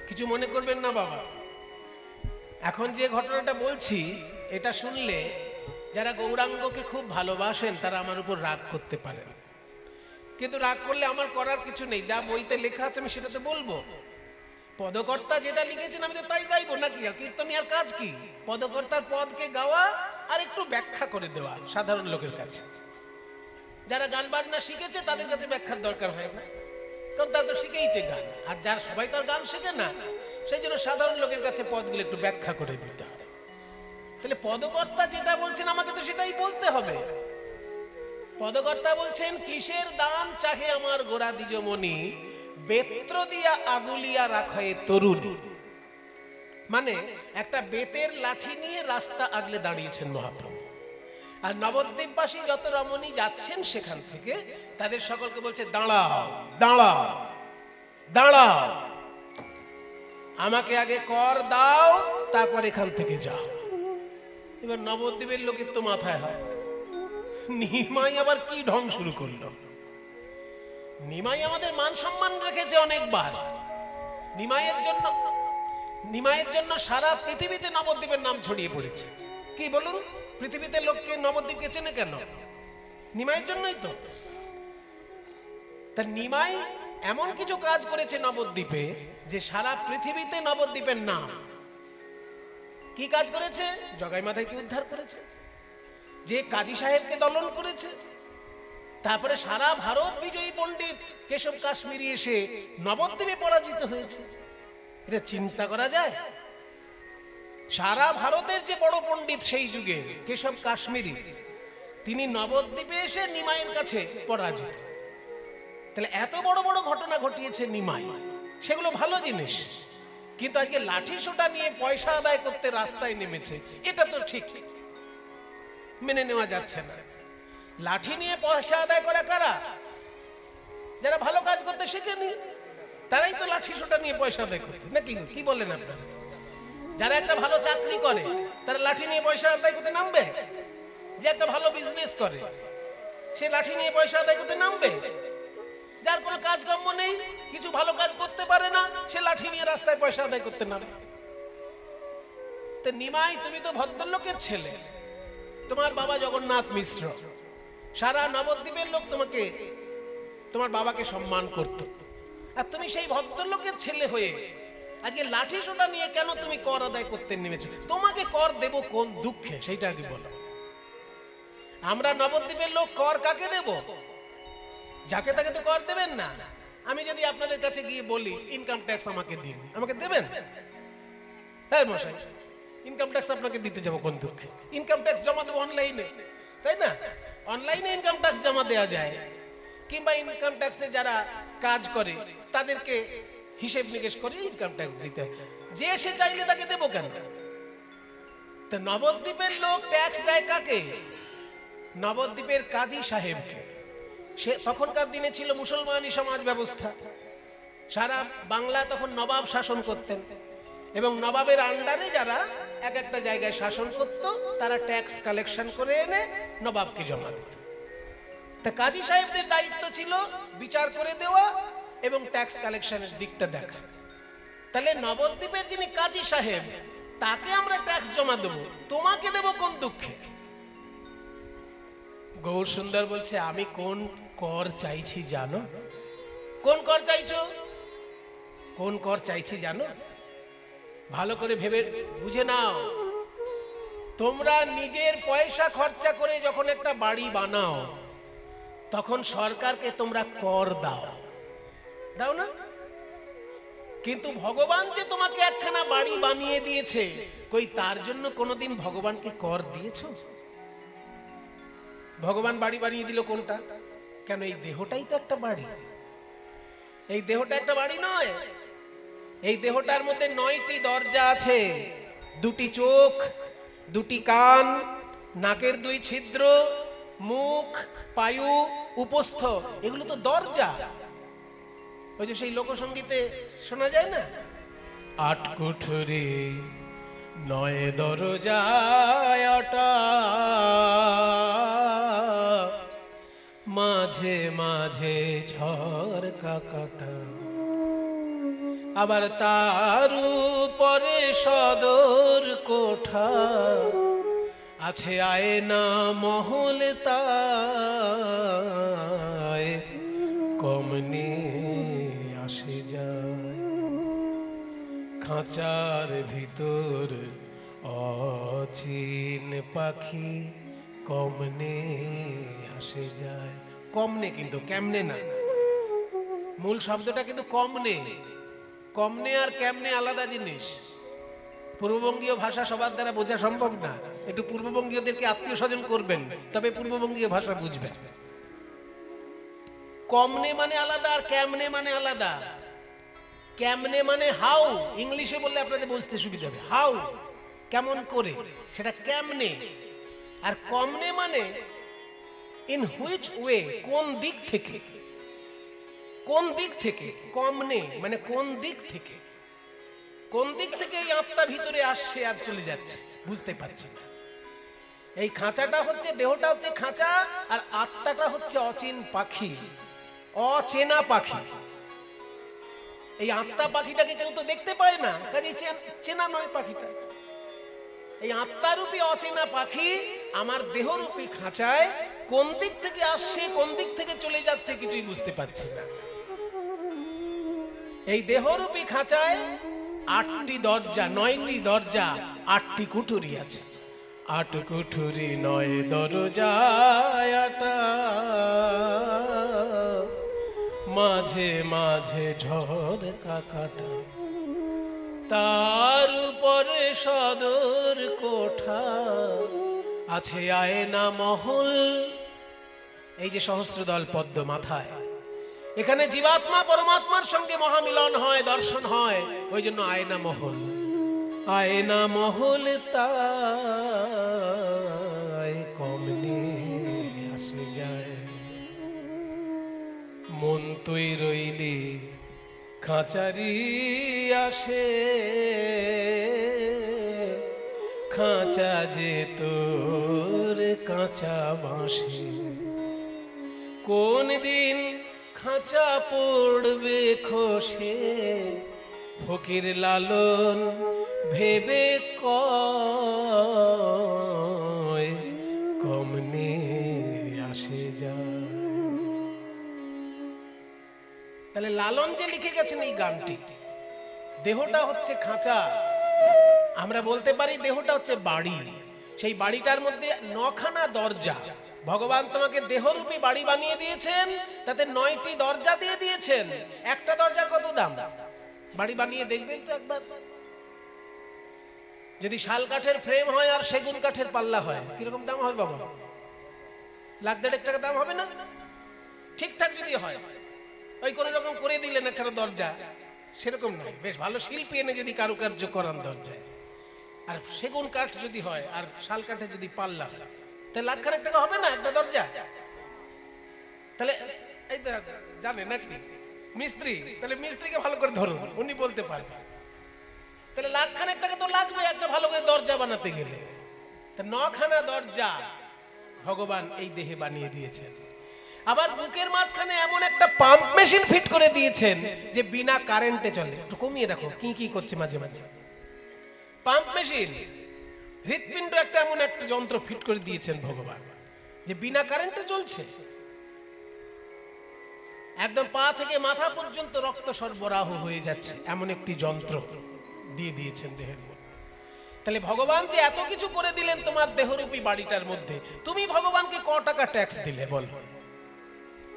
কিছু মনে করবেন না বাবা, এখন যে ঘটনাটা বলছি এটা শুনলে যারা গৌরাঙ্গকে খুব ভালোবাসেন তারা আমার উপর রাগ করতে পারেন, কিন্তু রাগ করলে আমার করার কিছু নেই। যা বইতে লেখা আছে আমি সেটাতে বলবো। পদকর্তা যেটা লিখেছেন আমি তো তাই গাইবো নাকি? কীর্তনিয়ার কাজ কি? পদকর্তার পদকে গাওয়া আর একটু ব্যাখ্যা করে দেওয়া সাধারণ লোকের কাছে। যারা গান বাজনা শিখেছে তাদের কাছে ব্যাখ্যার দরকার হয় না, কারণ তারা তো শিখেইছে গান। আর যারা সবাই তার গান শেখে না, সেই জন্য সাধারণ লোকের কাছে পদগুলো একটু ব্যাখ্যা করে দিতে হবে। তাহলে পদকর্তা যেটা বলছেন আমাকে তো সেটাই বলতে হবে। পদকর্তা বলছেন, কিসের দান চাহে আমার গোরা দ্বিজমণি, বেত্র দিয়া আগুলিয়া রাখে তরুণী। মানে একটা বেতের লাঠি নিয়ে রাস্তা আগলে দাঁড়িয়েছেন মহাপ্রভু। আর নবদ্বীপবাসী যত রমণী যাচ্ছেন সেখান থেকে তাদের সকলকে বলছে, দাঁড়াও দাঁড়াও দাঁড়াও, আমাকে আগে কর দাও, তারপর এখান থেকে যাও। এবার নবদ্বীপের লোকের তো মাথায় হয়, নিমাই আবার কি ঢং শুরু করলো? নিমাই আমাদের মান সম্মান রেখেছে অনেকবার। নিমাইয়ের জন্য সারা পৃথিবীতে নবদ্বীপের নাম ছড়িয়ে পড়েছে। কি বলুন, পৃথিবীতে লোককে নবদ্বীপকে চেনে কেন? নিমাইয়ের জন্যই তো। তা নিমাই এমন কিছু কাজ করেছে নবদ্বীপে যে সারা পৃথিবীতে নবদ্বীপের নাম। কি কাজ করেছে? জগাই মাথাকে উদ্ধার করেছে, যে কাজী সাহেবকে দলন করেছে, তারপরে সারা ভারত বিজয়ী পণ্ডিত কেশব কাশ্মীরি এসে নবদ্বীপে পরাজিত হয়েছে। এটা চিন্তা করা যায়? সারা ভারতের যে বড় পণ্ডিত সেই যুগে কেশব কাশ্মীরি, তিনি নবদ্বীপে এসে নিমাইয়ের কাছে পরাজিত। তাহলে এত বড় বড় ঘটনা ঘটিয়েছে নিমাই, সেগুলো ভালো জিনিস। কিন্তু আজকে লাঠি সোটা নিয়ে পয়সা আদায় করতে রাস্তায় নেমেছে, এটা তো ঠিক মেনে নেওয়া যাচ্ছে না। লাঠি নিয়ে পয়সা আদায় করে কারা? যারা ভালো কাজ করতে শেখেনি, তারাই তো লাঠি সোটা নিয়ে পয়সা আদায় করতে, নাকি? কি বলেন আপনারা? যারা একটা ভালো চাকরি করে তারা লাঠি নিয়ে পয়সা আদায় করতে নামবে? যে একটা ভালো বিজনেস করে সে লাঠি নিয়ে পয়সা আদায় করতে নামবে? যার কোনো কাজকর্ম নেই, কিছু ভালো কাজ করতে পারে না, সে লাঠি নিয়ে রাস্তায় পয়সা আদায় করতে নামবে। তো নিমাই, তুমি তো ভদ্রলোকের ছেলে, তোমার বাবা জগন্নাথ মিশ্র, সারা নবদ্বীপের লোক তোমাকে, তোমার বাবাকে সম্মান করত, আর তুমি সেই ভদ্রলোকের ছেলে হয়ে আজকে লাঠি সোটা নিয়ে কেন তুমি কর আদায় করতে নেমেছো? তোমাকে কর দেব কোন দুঃখে, সেইটা আগে বলো। আমরা নবদ্বীপের লোক কর কাকে দেব? যাকে তাকে তো কর দেবেন না। আমি যদি আপনাদের কাছে গিয়ে বলি ইনকাম ট্যাক্স আমাকে দিন, আমাকে দেবেন? হ্যাঁ মশাই, ইনকাম ট্যাক্স আপনাকে দিতে যাবো কোন দুঃখে? ইনকাম ট্যাক্স জমা দেবো অনলাইনে, তাই না? অনলাইনে ইনকাম ট্যাক্স জমা দেওয়া যায়, কিংবা ইনকাম ট্যাক্সে যারা কাজ করে তাদেরকে হিসেব নিকেশ করে ইনকাম ট্যাক্স দিতে হয়। যে সে চাইলে তাকে দেবো কেন? তো নবদ্বীপের লোক ট্যাক্স দেয় কাকে? নবদ্বীপের কাজী সাহেবকে। সে তখনকার দিনে ছিল মুসলমানি সমাজ ব্যবস্থা, সারা বাংলা তখন নবাব শাসন করতেন, এবং নবাবের আন্ডারে যারা এক একটা জায়গায় শাসন করত তারা ট্যাক্স কালেকশন করে এনে নবাবকে জমা দিত। তা কাজী সাহেবদের দায়িত্ব ছিল বিচার করে দেওয়া এবং ট্যাক্স কালেকশনের দিকটা দেখা। তাহলে নবদ্বীপের যিনি কাজী সাহেব, তাকে আমরা ট্যাক্স জমা দেবো, তোমাকে দেব কোন দুঃখে? গৌর সুন্দর বলছে, আমি কোন কর চাইছি জানো? কোন কর চাইছো? কোন কর চাইছি জানো? ভালো করে ভেবে বুঝে নাও। তোমরা নিজের পয়সা খরচা করে যখন একটা বাড়ি বানাও, তখন সরকারকে তোমরা কর দাও, দাও না? কিন্তু ভগবান যে তোমাকে একখানা বাড়ি বানিয়ে দিয়েছে, কই তার জন্য কোনোদিন ভগবানকে কর দিয়েছো? ভগবান বাড়ি বানিয়ে দিল কোনটা? কেন এই দেহটাই তো একটা বাড়ি। এই দেহটা একটা বাড়ি নয়? এই দেহটার মধ্যে 9টি দরজা আছে, 2টি চোখ, 2টি কান, নাকের 2 ছিদ্র, মুখ, পায়ু, উপস্থ, এগুলো তো দরজা। ওই যে সেই লোকসঙ্গীতে শোনা যায় না, 8 কুঠুরি 9 দরজায় 8টা, মাঝে মাঝে ঝড় কাকাটা, আবার তার উপরে সদর কোঠা, আছে আয়না মহল তাই কমনে আসে যায়। খাঁচার ভিতর অচিন পাখি কমনে আসে যায়। কমনে কিন্তু কেমনে না, মূল শব্দটা কিন্তু কমনে। কমনে আর কেমনে আলাদা জিনিস। পূর্ববঙ্গীয় ভাষা সবার দ্বারা বোঝা সম্ভব না। একটু পূর্ববঙ্গীয়দেরকে আত্মীয় স্বজন করবেন, তবে পূর্ববঙ্গীয় ভাষা বুঝবেন। কমনে মানে আলাদা আর কেমনে মানে আলাদা। কেমনে মানে হাউ, ইংলিশে বললে আপনাদের বুঝতে সুবিধা হবে। হাউ কেমন করে, সেটা কেমনে। আর কমনে মানে ইন হুইচ ওয়ে, কোন দিক থেকে। কোন দিক থেকে, কমনে মানে কোন দিক থেকে। কোন দিক থেকে এই আত্মা ভিতরে আসছে আর চলে যাচ্ছে বুঝতে পারছি না। এই খাঁচাটা হচ্ছে, দেহটা হচ্ছে খাঁচা, আর আত্মাটা হচ্ছে অচিন পাখি, অচেনা পাখি। এই আত্মা পাখিটাকে কেউ তো দেখতে পায় না, কাজে চেনা নয় পাখিটা। এই আত্মারূপী অচেনা পাখি আমার দেহরূপী খাঁচায় কোন দিক থেকে আসছে, কোন দিক থেকে চলে যাচ্ছে কিছুই বুঝতে পারছি না। এই দেহরূপী খাঁচায় 8টি দরজা, 9টি দরজা, 8টি কুঠুরি আছে। 8 কুঠুরি 9 দরজায় আটা, মাঝে মাঝে ঝড় কাকাটা, তার উপরে সদর কোঠা, আছে আয়না মহল। এই যে সহস্রদল পদ্ম মাথায়, এখানে জীবাত্মা পরমাত্মার সঙ্গে মহামিলন হয়, দর্শন হয়, ওই জন্য আয়না মহল। আয়না মহল তাই কমনে আসে যায়। মন তুই রইলি খাঁচারি আসে, খাঁচা যে তোর কাঁচা বাঁশে, কোন দিন খাঁচা পড়বে খসে, ফকির লালন ভেবে কয় কমনে আসে যায়। তাহলে লালন যে লিখে গেছেন এই গানটি, দেহটা হচ্ছে খাঁচা, আমরা বলতে পারি দেহটা হচ্ছে বাড়ি। সেই বাড়িটার মধ্যে 9খানা দরজা। ভগবান তোমাকে দেহরূপী বাড়ি বানিয়ে দিয়েছেন, তাতে 9টি দরজা দিয়ে দিয়েছেন। একটা দরজার কত দাম? বাড়ি বানিয়ে দেখবেন তো একবার। যদি শাল কাঠের ফ্রেম হয় আর সেগুন কাঠের পাল্লা হয়, কিরকম দাম হবে বাবা? 1,50,000 টাকা দাম হবে না? ঠিকঠাক যদি হয়, ওই কোন রকম করে দিলেন একটা দরজা, সেরকম নয়। বেশ ভালো শিল্পী এনে যদি কারুকার্য করান দরজায়, আর সেগুন কাঠ যদি হয় আর শাল কাঠের যদি পাল্লা হয়, তাহলে 1,00,000 টাকা হবে না একটা দরজা? তাহলে এই তো জানে নাকি মিস্ত্রি, তাহলে মিস্ত্রিকে ভালো করে ধরুন, উনি বলতে পারবেন। তাহলে 1,00,000 টাকা তো লাগবে একটা ভালো করে দরজা বানাতে গেলে। তা 9খানা দরজা ভগবান এই দেহে বানিয়ে দিয়েছেন। আবার বুকের মাঝখানে এমন একটা পাম্প মেশিন ফিট করে দিয়েছেন যে বিনা কারেন্টে চলে। একটু কমিয়ে রাখো, কি কি করছে মাঝে মাঝে। পাম্প মেশিন, হৃৎপিণ্ড একটা এমন একটা যন্ত্র ফিট করে দিয়েছেন ভগবান যে বিনা কারেন্টে চলছে। একদম পা থেকে মাথা পর্যন্ত রক্ত সরবরাহ হয়ে যাচ্ছে, এমন একটি যন্ত্র দিয়ে দিয়েছেন দেহের মধ্যে। তাহলে ভগবান যে এত কিছু করে দিলেন তোমার দেহরূপী বাড়িটার মধ্যে, তুমি ভগবানকে ক টাকা ট্যাক্স দিলে বলো?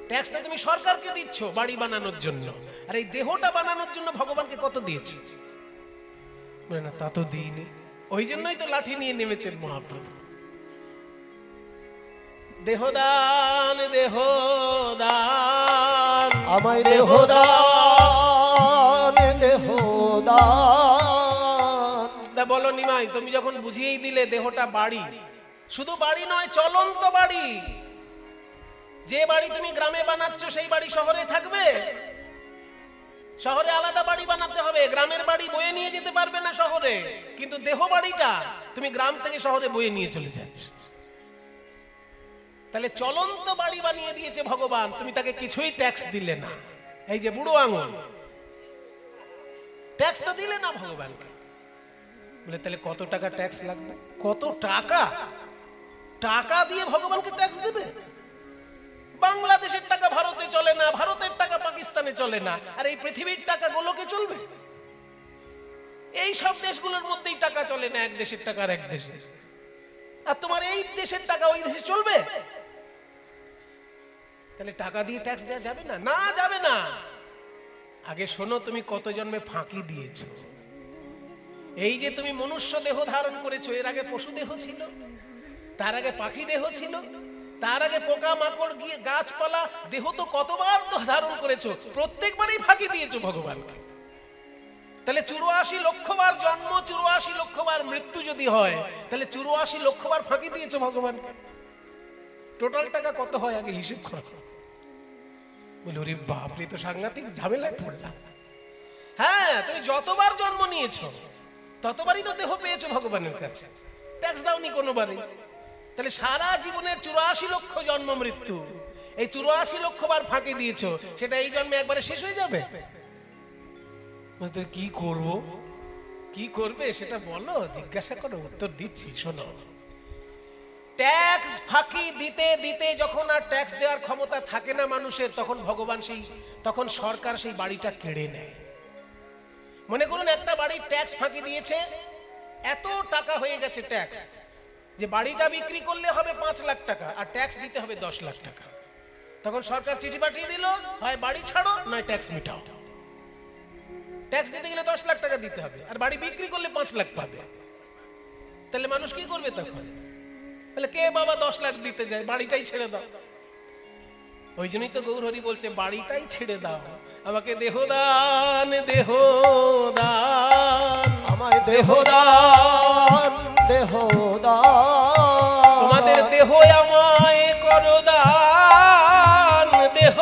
ট্যাক্সটা তুমি সরকারকে দিচ্ছ বাড়ি বানানোর জন্য, আর এই দেহটা বানানোর জন্য ভগবানকে কত দিয়েছো? না তা তো দিইনি। ওই জন্যই তো লাঠি নিয়ে নেমেছেন মহাপ্রভু। দেহদান দেহদান, আমায় দেহদান দেহদান। তা বলো নিমাই, তুমি যখন বুঝিয়েই দিলে দেহটা বাড়ি, শুধু বাড়ি নয়, চলন্ত বাড়ি। যে বাড়ি তুমি গ্রামে বানাচ্ছ সেই বাড়ি শহরে থাকবে? শহরে আলাদা বাড়ি বানাতে হবে। গ্রামের বাড়ি বয়ে নিয়ে যেতে পারবে না শহরে, কিন্তু দেহ বাড়িটা তুমি গ্রাম থেকে শহরে বয়ে নিয়ে চলে যাচ্ছ। তাহলে চলন্ত বাড়ি বানিয়ে দিয়েছে ভগবান, তুমি তাকে কিছুই ট্যাক্স দিলে না। এই যে বুড়ো আঙুল, ট্যাক্স তো দিলে না ভগবানকে। বলে তাহলে কত টাকা ট্যাক্স লাগবে? কত টাকা? টাকা দিয়ে ভগবানকে ট্যাক্স দেবে? বাংলাদেশের টাকা ভারতে চলে না, ভারতের টাকা পাকিস্তানে চলে না, আর এই পৃথিবীর টাকা গোলকে চলবে? এই সব দেশগুলোর মধ্যেই টাকা চলে না, এক দেশের টাকা আর এক দেশের। আর তোমার এই দেশের টাকা ওই দেশে চলবে? তাহলে টাকা দিয়ে ট্যাক্স দেওয়া যাবে না? না, যাবে না। আগে শোনো, তুমি কত জন্মে ফাঁকি দিয়েছো। এই যে তুমি মনুষ্য দেহ ধারণ করেছো, এর আগে পশু দেহ ছিল, তার আগে পাখি দেহ ছিল, তার আগে পোকা মাকড় গিয়ে গাছপালা দেহ তো কতবার তো ধারণ করেছো, প্রত্যেকবারই ফাঁকি দিয়েছো ভগবানকে। তাহলে 84 লক্ষবার জন্ম, 84 লক্ষবার মৃত্যু যদি হয়, তাহলে 84 লক্ষবার ফাঁকি দিয়েছো ভগবানকে। টোটাল টাকা কত হয় আগে হিসেব করো। বলি ওরে বাপরে, তো সাংঘাতিক ঝামেলায় পড়লাম। হ্যাঁ, তুমি যতবার জন্ম নিয়েছো ততবারই তো দেহ পেয়েছো ভগবানের কাছে, ট্যাক্স দাওনি কোনোবারই। তাহলে সারা জীবনের 84 লক্ষ জন্ম মৃত্যু, এই 84 লক্ষবার ফাঁকি দিয়েছো, সেটা এই জন্মে একবারে শেষ হয়ে যাবে? কি করব, কি করবে সেটা বলো, জিজ্ঞাসা করো, উত্তর দিচ্ছি। শোনো, ট্যাক্স ফাঁকি দিতে দিতে যখন আর ট্যাক্স দেওয়ার ক্ষমতা থাকে না মানুষের, তখন ভগবান তখন সরকার সেই বাড়িটা কেড়ে নেয়। মনে করুন একটা বাড়ির ট্যাক্স ফাঁকি দিয়েছে, এত টাকা হয়ে গেছে ট্যাক্স, যে বাড়িটা বিক্রি করলে হবে 5 লাখ টাকা আর ট্যাক্স দিতে হবে 10 লাখ টাকা। তখন সরকার চিঠি পাঠিয়ে দিল, হয় বাড়ি ছাড়ো নয় ট্যাক্স মিটাও। ট্যাক্স দিতে গেলে 10 লাখ টাকা দিতে হবে, আর বাড়ি বিক্রি করলে 5 লাখ পাবে। তাহলে মানুষ কি করবে তখন? বলে কে বাবা 10 লাখ দিতে যায়, বাড়িটাই ছেড়ে দাও। ওই জন্যই তো গৌরহরি বলছে বাড়িটাই ছেড়ে দাও, আমাকে দেহ দান, দেহ দান, আমায় দেহ দান, দেহ দান, তোমাদের দেহ আমায় করো দান, দেহ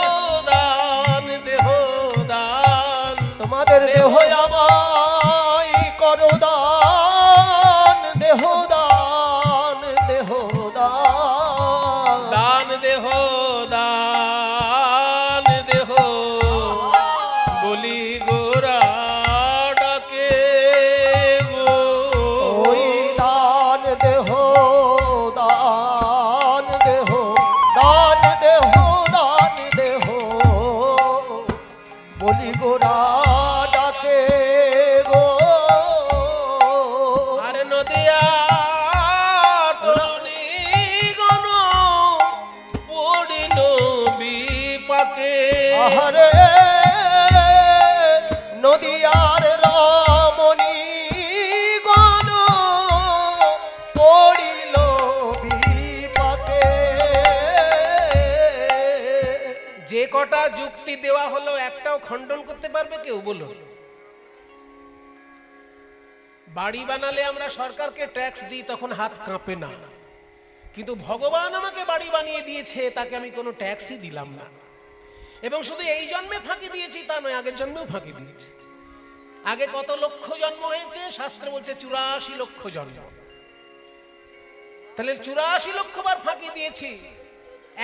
দান, দেহ দান, তোমাদের দেহ আমায় করো দান, দেহ দান, দেহ দান, দান দেহ দান দেহ, বলি গোরা ডাকে গো। ওই দান দেহ দান, দেহ দান, দেহ দান, দেহ বলি গোরা ডাকে গো। আর নদিয়া তরুণী গণ পড়িল বিপাকে। আহারে নদিয়ার রমণী গণ পড়িল বিপাকে। যে কটা যুক্তি দেওয়া হলো একটাও খণ্ডন করতে পারবে কেউ? বলুন। বাড়ি বানালে আমরা সরকারকে ট্যাক্স দিই, তখন হাত কাঁপে না, কিন্তু ভগবান আমাকে বাড়ি বানিয়ে দিয়েছে, তাকে আমি কোনো ট্যাক্সই দিলাম না। এবং শুধু এই জন্মে ফাঁকি দিয়েছি তা নয়, আগের জন্মেও ফাঁকি দিয়েছি। আগে কত লক্ষ জন্ম হয়েছে? শাস্ত্র বলছে 84 লক্ষ জন্ম। তাহলে 84 লক্ষ বার ফাঁকি দিয়েছি।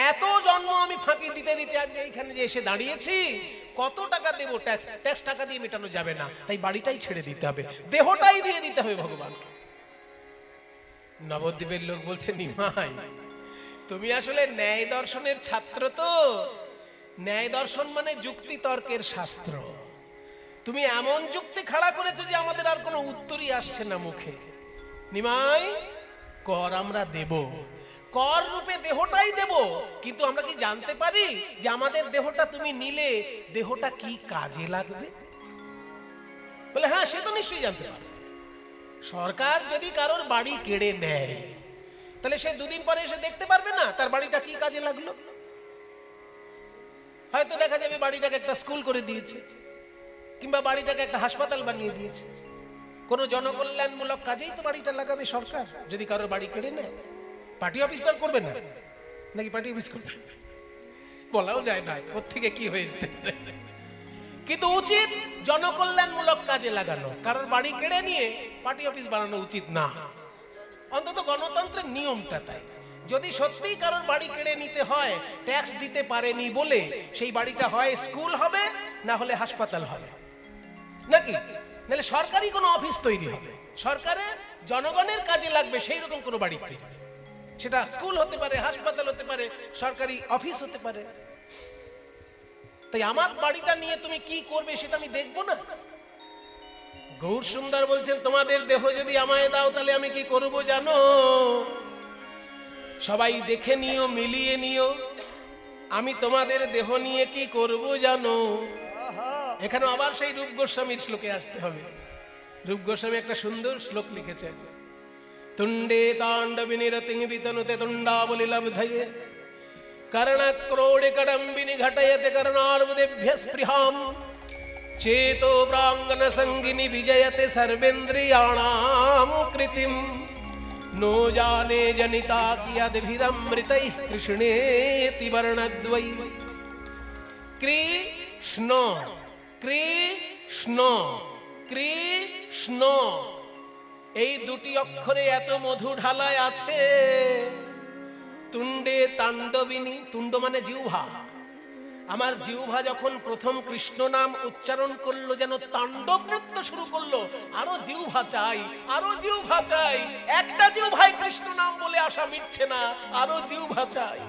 এত জন্ম আমি ফাঁকি দিতে দিতে আজকে এইখানে যে এসে দাঁড়িয়েছি, কত টাকা দেবো ট্যাক্স? ট্যাক্স টাকা দিয়ে মেটানো যাবে না, তাই বাড়িটাই ছেড়ে দিতে হবে, দেহটাই দিয়ে দিতে হবে ভগবানকে। নবদ্বীপের লোক বলছে নিমাই, তুমি আসলে ন্যায় দর্শনের ছাত্র। তো ন্যায় দর্শন মানে যুক্তি তর্কের শাস্ত্র। তুমি এমন যুক্তি খাড়া করেছো যে আমাদের আর কোনো উত্তরই আসছে না মুখে। নিমাই, কর আমরা দেব, কর রূপে দেহটাই দেব, কিন্তু আমরা কি জানতে পারি যে আমাদের দেহটা তুমি নিলে দেহটা কি কাজে লাগবে? বলে হ্যাঁ, সে তো নিশ্চয়ই জানতে পারবে। সরকার যদি কারোর বাড়ি কেড়ে নেয়, তাহলে সে দুদিন পরে এসে দেখতে পারবে না তার বাড়িটা কি কাজে লাগলো? হয়তো দেখা যাবে বাড়িটাকে একটা স্কুল করে দিয়েছে, কিংবা বাড়িটাকে একটা হাসপাতাল বানিয়ে দিয়েছে। কোনো জনকল্যাণমূলক কাজেই তো বাড়িটা লাগাবে সরকার। যদি কারোর বাড়ি কেড়ে নেয়, পার্টি অফিস তো করবে না, নাকি পার্টি অফিস করবে? বলাও যায় না কোত্থেকে কি হয়েছে। কিন্তু উচিত জনকল্যাণমূলক কাজে লাগানো। কারোর বাড়ি কেড়ে নিয়ে পার্টি অফিস বানানো উচিত না, অন্তত গণতন্ত্রের নিয়মটা তাই। যদি সত্যিই কারোর বাড়ি কেড়ে নিতে হয় ট্যাক্স দিতে পারেনি বলে, সেই বাড়িটা হয় স্কুল হবে, না হলে হাসপাতাল হবে, নাকি নাহলে সরকারি কোনো অফিস তৈরি হবে, সরকারের জনগণের কাজে লাগবে সেই রকম কোনো বাড়ি তৈরি হবে। সেটা স্কুল হতে পারে, হাসপাতাল হতে পারে, সরকারি অফিস হতে পারে। তাই আমার বাড়িটা নিয়ে তুমি কি করবে সেটা আমি দেখবো না? গৌর সুন্দর বলছেন, তোমাদের দেহ যদি আমায় দাও তাহলে আমি কি করব জানো? সবাই দেখে নিও, মিলিয়ে নিও, আমি তোমাদের দেহ নিয়ে কি করব জানো? এখানে আবার সেই রূপ গোস্বামীর শ্লোকে আসতে হবে। রূপ গোস্বামী একটা সুন্দর শ্লোক লিখেছেন, তুণ্ডে তাণ্ডবিনিরতিং বিতনুতে তুণ্ডাবলি লব্ধয়ে कर्णक्रोडे कडम्बिनि घटयते कर्णार्बुदेभ्यः स्पृहां चेतो प्राङ्गण संगिनि विजयते सर्वेन्द्रियाणां कृतिं नो जाने जनिता कियद्भिरमृतैः कृष्णेति वर्णद्वै। कृष्ण कृष्ण कृष्ण এই দুটি অক্ষরে এত মধু ঢালায় আছে। তুণ্ডে তাণ্ডবিনী, তুণ্ড মানে জিহ্বা, আমার জিহ্বা যখন প্রথম কৃষ্ণ নাম উচ্চারণ করলো যেন তাণ্ডব নৃত্য শুরু করলো। আরো জিহ্বা চাই, আরো জিহ্বা চাই, একটা জিহ্বায় কৃষ্ণ নাম বলে আশা মিটছে না, আরো জিহ্বা চাই।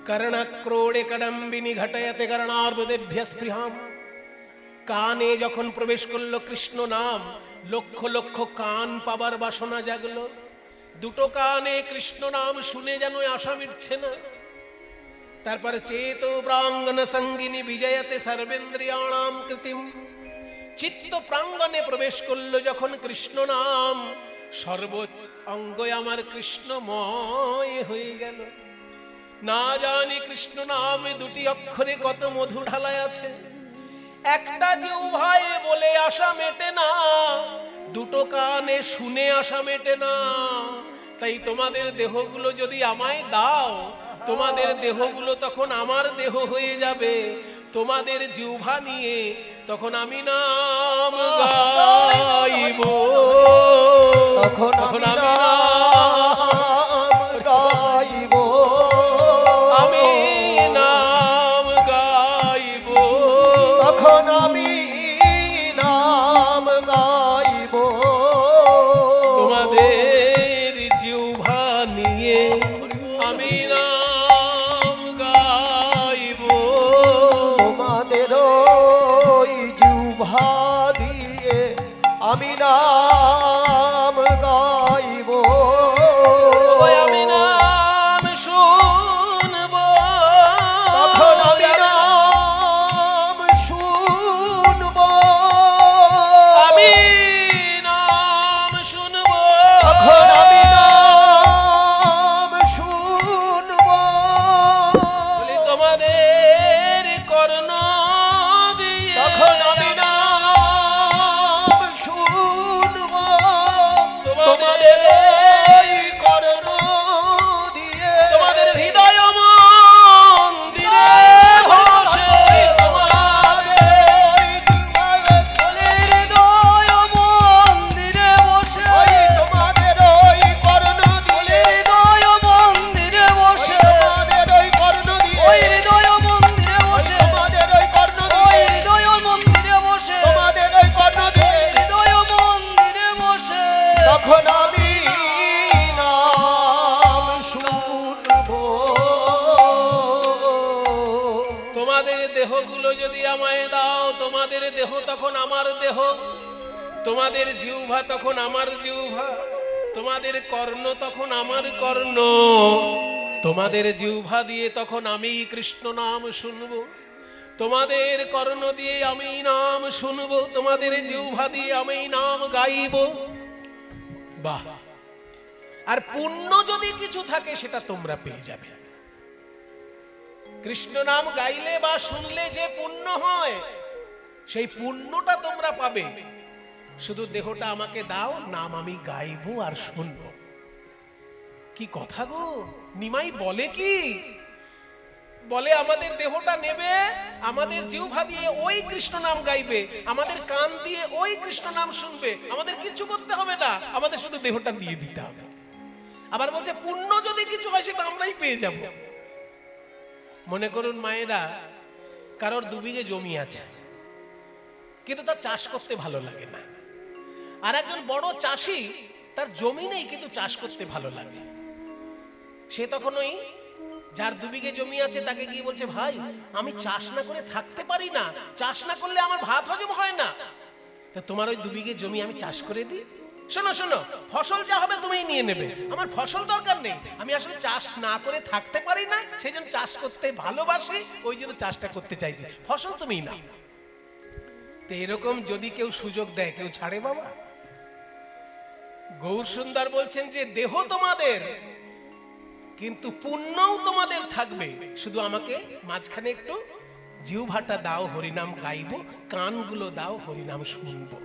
कर्णक्रोडे कडम्बिनी घटयते कर्णार्बुदेभ्यः स्पृहां, কানে যখন প্রবেশ করলো কৃষ্ণ নাম, লক্ষ লক্ষ কান পাবার বাসনা জাগলো। দুটো কানে কৃষ্ণ নাম শুনে যেন আশা মিটছে না। তারপরে চেতো প্রাঙ্গণ সঙ্গিনী বিজয়তে সর্বেন্দ্রিয়াণাম কৃতিম, চিত্ত প্রাঙ্গণে প্রবেশ করলো যখন কৃষ্ণ নাম, সর্ব অঙ্গ আমার কৃষ্ণময় হয়ে গেল। না জানি কৃষ্ণ নামে দুটি অক্ষরে কত মধু ঢালাই আছে। একটা জিহ্বায় বলে আশা মেটে না, দুটো কানে শুনে আশা মেটে না। তাই তোমাদের দেহগুলো যদি আমায় দাও, তোমাদের দেহগুলো তখন আমার দেহ হয়ে যাবে। তোমাদের জিহ্বা নিয়ে তখন আমি নাম গাইব, তখন আমি নাম গাইব, আমি নাম গাইব, তখন আমি নাম গাইব। তোমাদের জিহ্বা নিয়ে আমি নাম গাইব, তোমাদের ওই জিহ্বা দিয়ে আমি নাম গাইব। ওই আমি নাম শুনব, তখন আমি নাম শুনব, আমি নাম শুনব, তখন আমি নাম শুনব। বলি তোমাদের কর্ণ দিয়ে তখন আমি নাম শুনব, তোমাদের এই কর্ণ দিয়ে, তোমাদের হৃদয় মন্দিরে বসে, তখন আমি নাম শুনব। তোমাদের দেহগুলো যদি আমায় দাও, তোমাদের দেহ তখন আমার দেহ, তোমাদের জিহ্বা তখন আমার জিহ্বা, তোমাদের কর্ণ তখন আমার কর্ণ। তোমাদের জিহ্বা দিয়ে তখন আমি কৃষ্ণ নাম শুনবো, তোমাদের কর্ণ দিয়ে আমি নাম শুনবো, তোমাদের জিহ্বা দিয়ে আমি নাম গাইব। বাহ! আর পুণ্য যদি কিছু থাকে সেটা তোমরা পেয়ে যাবে। কৃষ্ণ নাম গাইলে বা শুনলে যে পুণ্য হয়, সেই পুণ্যটা তোমরা পাবে। শুধু দেহটা আমাকে দাও, নাম আমি গাইবো আর শুনবো। কি কথা গো! নিমাই বলে কি? বলে আমাদের দেহটা নেবে, আমাদের জিহ্বা দিয়ে ওই কৃষ্ণ নাম গাইবে, আমাদের কান দিয়ে ওই কৃষ্ণ নাম শুনবে, আমাদের কিছু করতে হবে না, আমাদের শুধু দেহটা দিয়ে দিতে হবে। আবার বলছে পুণ্য যদি কিছু হয় সেটা আমরাই পেয়ে যাব। মনে করুন মায়েরা, কারোর 2 বিঘে জমি আছে, কিন্তু তার চাষ করতে ভালো লাগে না। আর একজন বড় চাষি, তার জমি নেই কিন্তু চাষ করতে ভালো লাগে। সে তখন ওই যার 2 বিঘে জমি আছে তাকে গিয়ে বলছে, ভাই আমি চাষ না করে থাকতে পারি না, চাষ না করলে আমার ভাত হজম হয় না, তা তোমার ওই 2 বিঘে জমি আমি চাষ করে দিই। শোনো শোনো, ফসল যা হবে তুমিই নিয়ে নেবে, আমার ফসল দরকার নেই, আমি আসলে চাষ না করে থাকতে পারি না, সেই জন্য চাষ করতে ভালোবাসি, ওই জন্য চাষটা করতে চাইছি, ফসল তুমিই না। তো এরকম যদি কেউ সুযোগ দেয়, কেউ ছাড়ে বাবা? গৌর সুন্দর বলছেন যে দেহ তোমাদের, কিন্তু পুণ্যও তোমাদের থাকবে, শুধু আমাকে মাঝখানে একটু জিহ্বাটা দাও, হরিনাম গাইবো, কানগুলো দাও, হরিনাম শুনবো,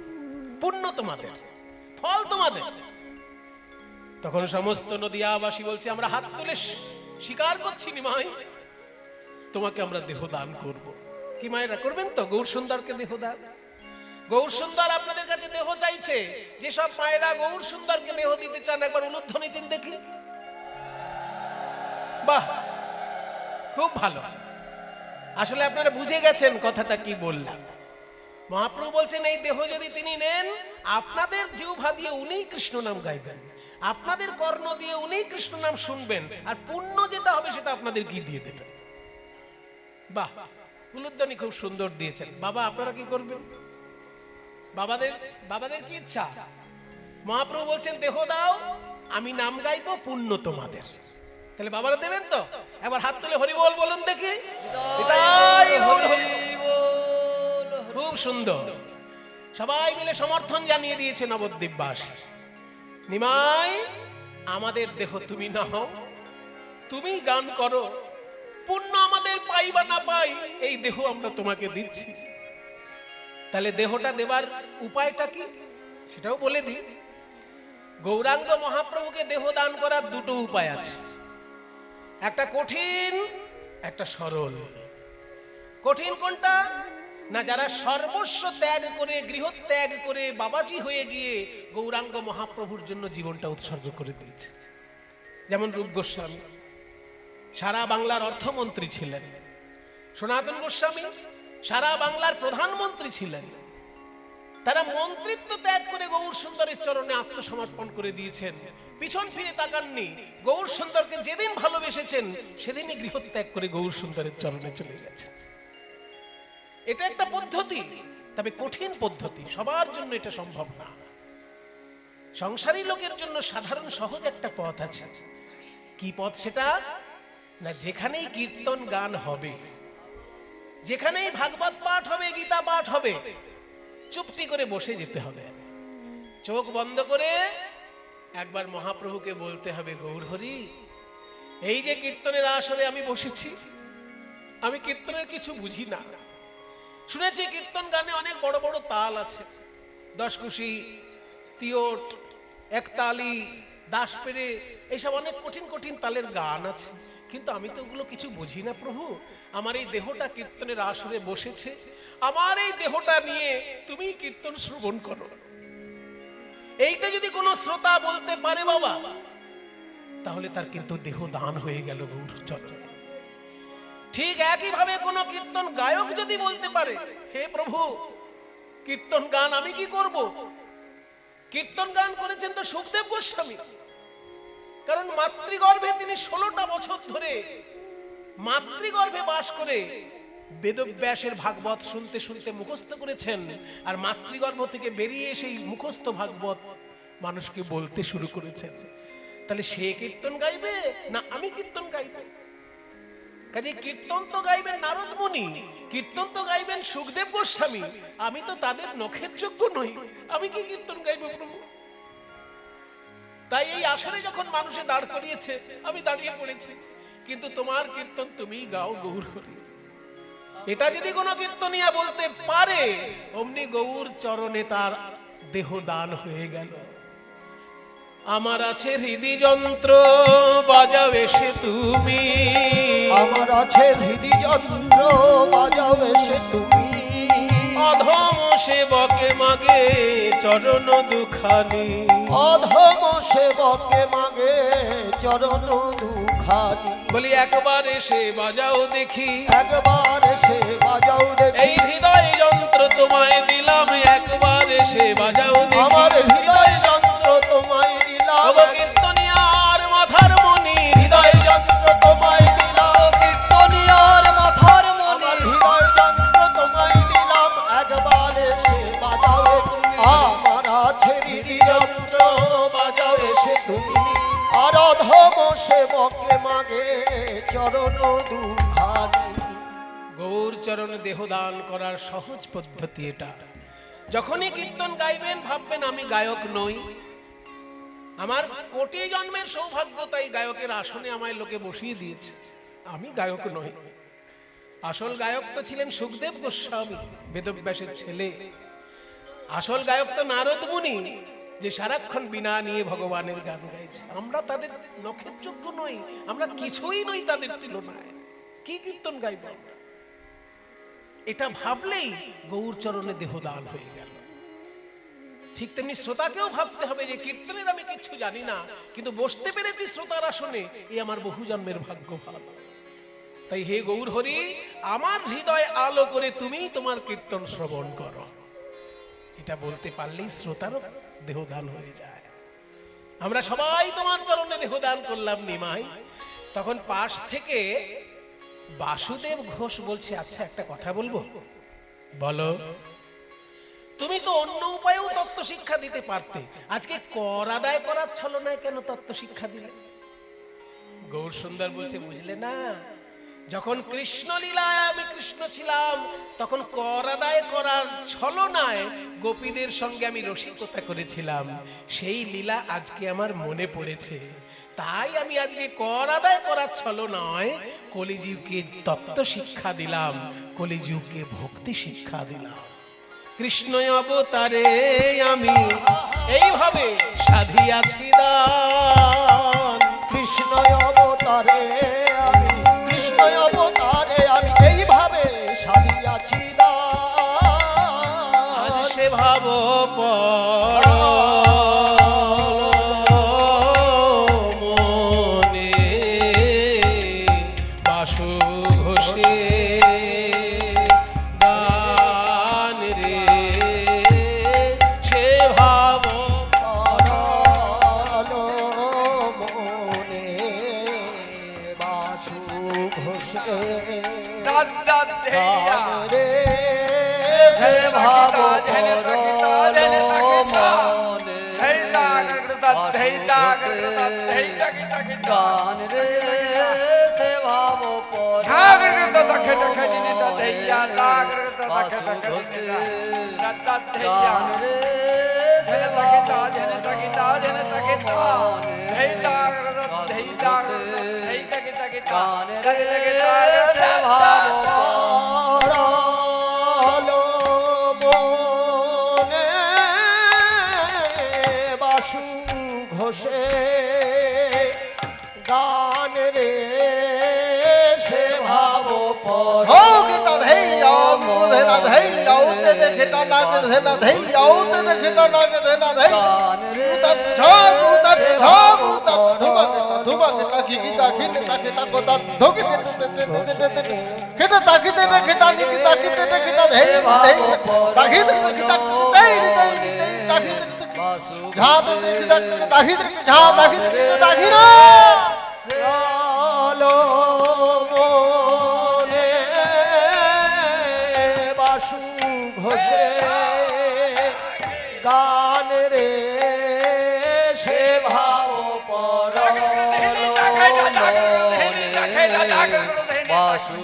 পুণ্য তোমাদের, ফল তোমাদের। তখন সমস্ত নদিয়াবাসী বলছে, আমরা হাত তুলে স্বীকার করছি নিমাই, তোমাকে আমরা দেহ দান করব। কি মায়েরা করবেন তো গৌর সুন্দরকে দেহ দান? গৌর সুন্দর আপনাদের কাছে দেহ চাইছে। যেসব মায়েরা গৌর সুন্দরকে দেহ দিতে চান, একবার উলুধ্বনি দিন দেখি। বাহ, খুব ভালো। আসলে আপনারা বুঝে গেছেন কথাটা কি বললাম। মহাপ্রভু বলছেন এই দেহ যদি তিনি নেন, আপনাদের জিহ্বা দিয়ে উনিই কৃষ্ণ নাম গাইবেন, আপনাদের কর্ণ দিয়ে উনিই কৃষ্ণ নাম শুনবেন, আর পুণ্য যেটা হবে সেটা আপনাদের কি দিয়ে দেবেন। বাহ, উলুধ্বনি খুব সুন্দর দিয়েছেন। বাবা আপনারা কি করবেন? বাবাদের কি ইচ্ছা? মহাপ্রভু বলছেন দেহ দাও, আমি নাম গাইবো, পুণ্য তোমাদের। তাহলে বাবারা দেবেন তো? একবার হাত তুলে হরি বল বলুন দেখি। খুব সুন্দর, সবাই মিলে সমর্থন জানিয়ে দিয়েছে নবদ্বীপবাসী। নিমাই, আমাদের দেহ তুমি নাও, তুমি গান করো, পুণ্য আমাদের পাই বা না পাই, এই দেহ আমরা তোমাকে দিচ্ছি। তাহলে দেহটা দেবার উপায়টা কি সেটাও বলে দিই। গৌরাঙ্গ মহাপ্রভুকে দেহ দান করার 2টো উপায় আছে, একটা কঠিন, একটা সরল। কঠিন কোনটা? না, যারা সর্বস্ব ত্যাগ করে, গৃহত্যাগ করে বাবাজি হয়ে গিয়ে গৌরাঙ্গ মহাপ্রভুর জন্য জীবনটা উৎসর্গ করে দিয়েছে। যেমন রূপ গোস্বামী সারা বাংলার অর্থমন্ত্রী ছিলেন, সনাতন গোস্বামী সারা বাংলার প্রধানমন্ত্রী ছিলেন। তারা মন্ত্রিত্ব ত্যাগ করে গৌর সুন্দরের চরণে আত্মসমর্পণ করে দিয়েছেন, পিছন ফিরে তাকাননি। গৌর সুন্দরকে যেদিন ভালোবেসেছেন সেদিনই গৃহত্যাগ করে গৌর সুন্দরের চরণে চলে গেছেন। এটা একটা পদ্ধতি, তবে কঠিন পদ্ধতি, সবার জন্য এটা সম্ভব না। সংসারী লোকের জন্য সাধারণ সহজ একটা পথ আছে। কি পথ সেটা? না, যেখানেই কীর্তন গান হবে, যেখানেই ভাগবত পাঠ হবে, গীতা পাঠ হবে, চুপটি করে বসে যেতে হবে, চোখ বন্ধ করে একবার মহাপ্রভুকে বলতে হবে, গৌর হরি, এই যে কীর্তনের আসরে আমি বসেছি, আমি কীর্তনের কিছু বুঝি না। শুনেছি কীর্তন গানে অনেক বড় বড় তাল আছে, দশকুশি, তিয়ট, একতালি, দাসপেরে, এইসব অনেক কঠিন কঠিন তালের গান আছে, কিন্তু আমি তো ওগুলো কিছু বুঝি না প্রভু। আমার এই দেহটা কীর্তনের আসরে বসেছে, আমার এই দেহটা নিয়ে তুমি কীর্তন শ্রবণ করো। এইটা যদি কোনো শ্রোতা বলতে পারে বাবা, তাহলে তার কিন্তু দেহ দান হয়ে গেল গৌর চরণে। ঠিক একইভাবে কোন কীর্তন গায়ক যদি বলতে পারে, হে প্রভু, কীর্তন গান আমি কি করব? কীর্তন গান করেছেন তো সুখদেব গোস্বামী, কারণ মাতৃগর্ভে তিনি 16টা বছর ধরে মাতৃগর্ভে বাস করে বেদব্যাসের ভাগবত শুনতে শুনতে মুখস্থ করেছেন, আর মাতৃগর্ভ থেকে বেরিয়ে সেই মুখস্থ ভাগবত মানুষকে বলতে শুরু করেছেন। তাহলে সে কীর্তন গাইবে না আমি কীর্তন গাইবে? কাজে কীর্তন তো গাইবেন নারদ মুনি, কীর্তন তো গাইবেন সুখদেব গোস্বামী, আমি তো তাদের নখের যোগ্য নই, আমি কি কীর্তন গাইব প্রভু? তাই এই আসরে যখন মানুষে দাঁড় করিয়েছে আমি দাঁড়িয়ে পড়েছি, কিন্তু তোমার কীর্তন তুমিই গাও গৌর হরি। এটা যদি কোনো কীর্তনিয়া বলতে পারে, অমনি গৌর চরণে তার দেহ দান হয়ে গেল। আমার আছে হৃদি যন্ত্র বাজাবে সে তুমি, আমার আছে হৃদি যন্ত্র বাজাবে সে তুমি, অধম সেবকে মাগে চরণ দুখানি, অধম সেবকে মাগে চরণ দুখানি। বলি একবার এসে বাজাও দেখি, একবার সে বাজাও দেখি, এই হৃদয় যন্ত্র তোমায় দিলাম, একবার এসে বাজাও দেখি। আমার হৃদয় যন্ত্র তোমায় দিলাম, ওগো কীর্তনিয়ার মাথার মণি, হৃদয় যন্ত্র তোমায় দিলাম, কীর্তনিয়ার মাথার মণি, হৃদয় যন্ত্র তোমায় দিলাম, একবার এসে বাজাও তুমি। আমার আছে হৃদযন্ত্র বাজাও এসে তুমি, আর অধম সেবকে মাগে চরণ দুখানি। গৌর চরণ দেহদান করার সহজ পদ্ধতি এটা। যখনই কীর্তন গাইবেন ভাববেন আমি গায়ক নই, আমার কোটি জন্মের সৌভাগ্য, তাই গায়কের আসনে আমায় লোকে বসিয়ে দিয়েছে, আমি গায়ক নই। আসল গায়ক তো ছিলেন সুখদেব গোস্বামী, বেদব্যাসের ছেলে। আসল গায়ক তো নারদ মুনি, যে সারাক্ষণ বিনা নিয়ে ভগবানের গান গাইছে। আমরা তাদের নখের যোগ্য নই, আমরা কিছুই নই তাদের তুলনায়, কি কীর্তন গাইব আমরা? এটা ভাবলেই গৌর চরণে দেহদান হয়ে গেল। ঠিক তেমনি শ্রোতাকেও ভাবতে হবে যে কীর্তনের আমি কিছু জানি না, কিন্তু বসতে পেরেছি শ্রোতার আসনে, এই আমার বহু জন্মের ভাগ্য ভালো। তাই হে গৌর হরি, আমার হৃদয় আলো করে তুমি তোমার কীর্তন শ্রবণ করো, এটা বলতে পারলেই শ্রোতারও দেহদান হয়ে যায়। আমরা সবাই তোমার চরণে দেহদান করলাম নিমাই। তখন পাশ থেকে বাসুদেব ঘোষ বলছে, আচ্ছা একটা কথা বলবো, বলো। তুমি তো অন্য উপায়েও তত্ত্ব শিক্ষা দিতে পারতে, আজকে কর আদায় করার ছলনায় কেন তত্ত্ব শিক্ষা দিলে? গৌর সুন্দর বলছে, বুঝলে না, যখন কৃষ্ণ লীলায় আমি কৃষ্ণ ছিলাম, তখন কর আদায় করার ছলনায় গোপীদের সঙ্গে আমি রসিকতা করেছিলাম, সেই লীলা আজকে আমার মনে পড়েছে, তাই আমি আজকে কর আদায় করার ছলনায় কলিযুগকে তত্ত্ব শিক্ষা দিলাম, কলিযুগকে ভক্তি শিক্ষা দিলাম। কৃষ্ণ অবতারে আমি এইভাবে সাধিয়াছি দান, কৃষ্ণ অবতারে আমি, কৃষ্ণ অবতারে আমি এইভাবে সাজিয়াছি আজ সে ভাব পর মনে, বাসু ঘোষে দান রে, সে ভাব মনে বাসু ঘোষে রে, সে ভাব গান রে, সে ভাব গান রে, সে বাসু ঘোষে গান রে, সে ভাব বাসু ঘোষে গান রে, সে ভাব পর বাসু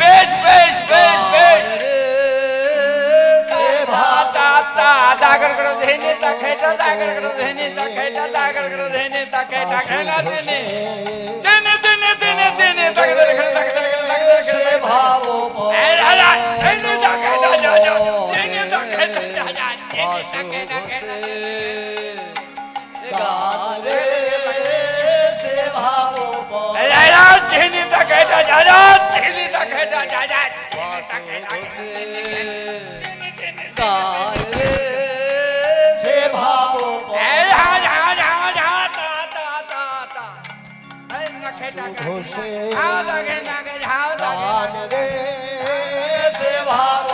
বেশ বেশ বেশ বেশ সে ভাতা দাগর করে ধেনে তাকেটা দাগর করে ধেনে তাকেটা দাগর করে ধেনে তাকেটা খেলা দেনে দেনে দেনে দেনে দেনে দাগর করে দাগর করে সে ভাব এই রাজা এই তাকেটা যা যা দেনে তাকেটা যা যা দেনে তাকেটা গালে সে ভাব এই রাজা ধিনি তাকেটা যা যা ধিনি তাকেটা যা যা ধিনি তাকেটা গান রে সে ভাব এই হা যা যা যা তা তা তা তা এই নাকেটা ঘোষে আ লাগে নাকে ঝাও গান রে সে ভাব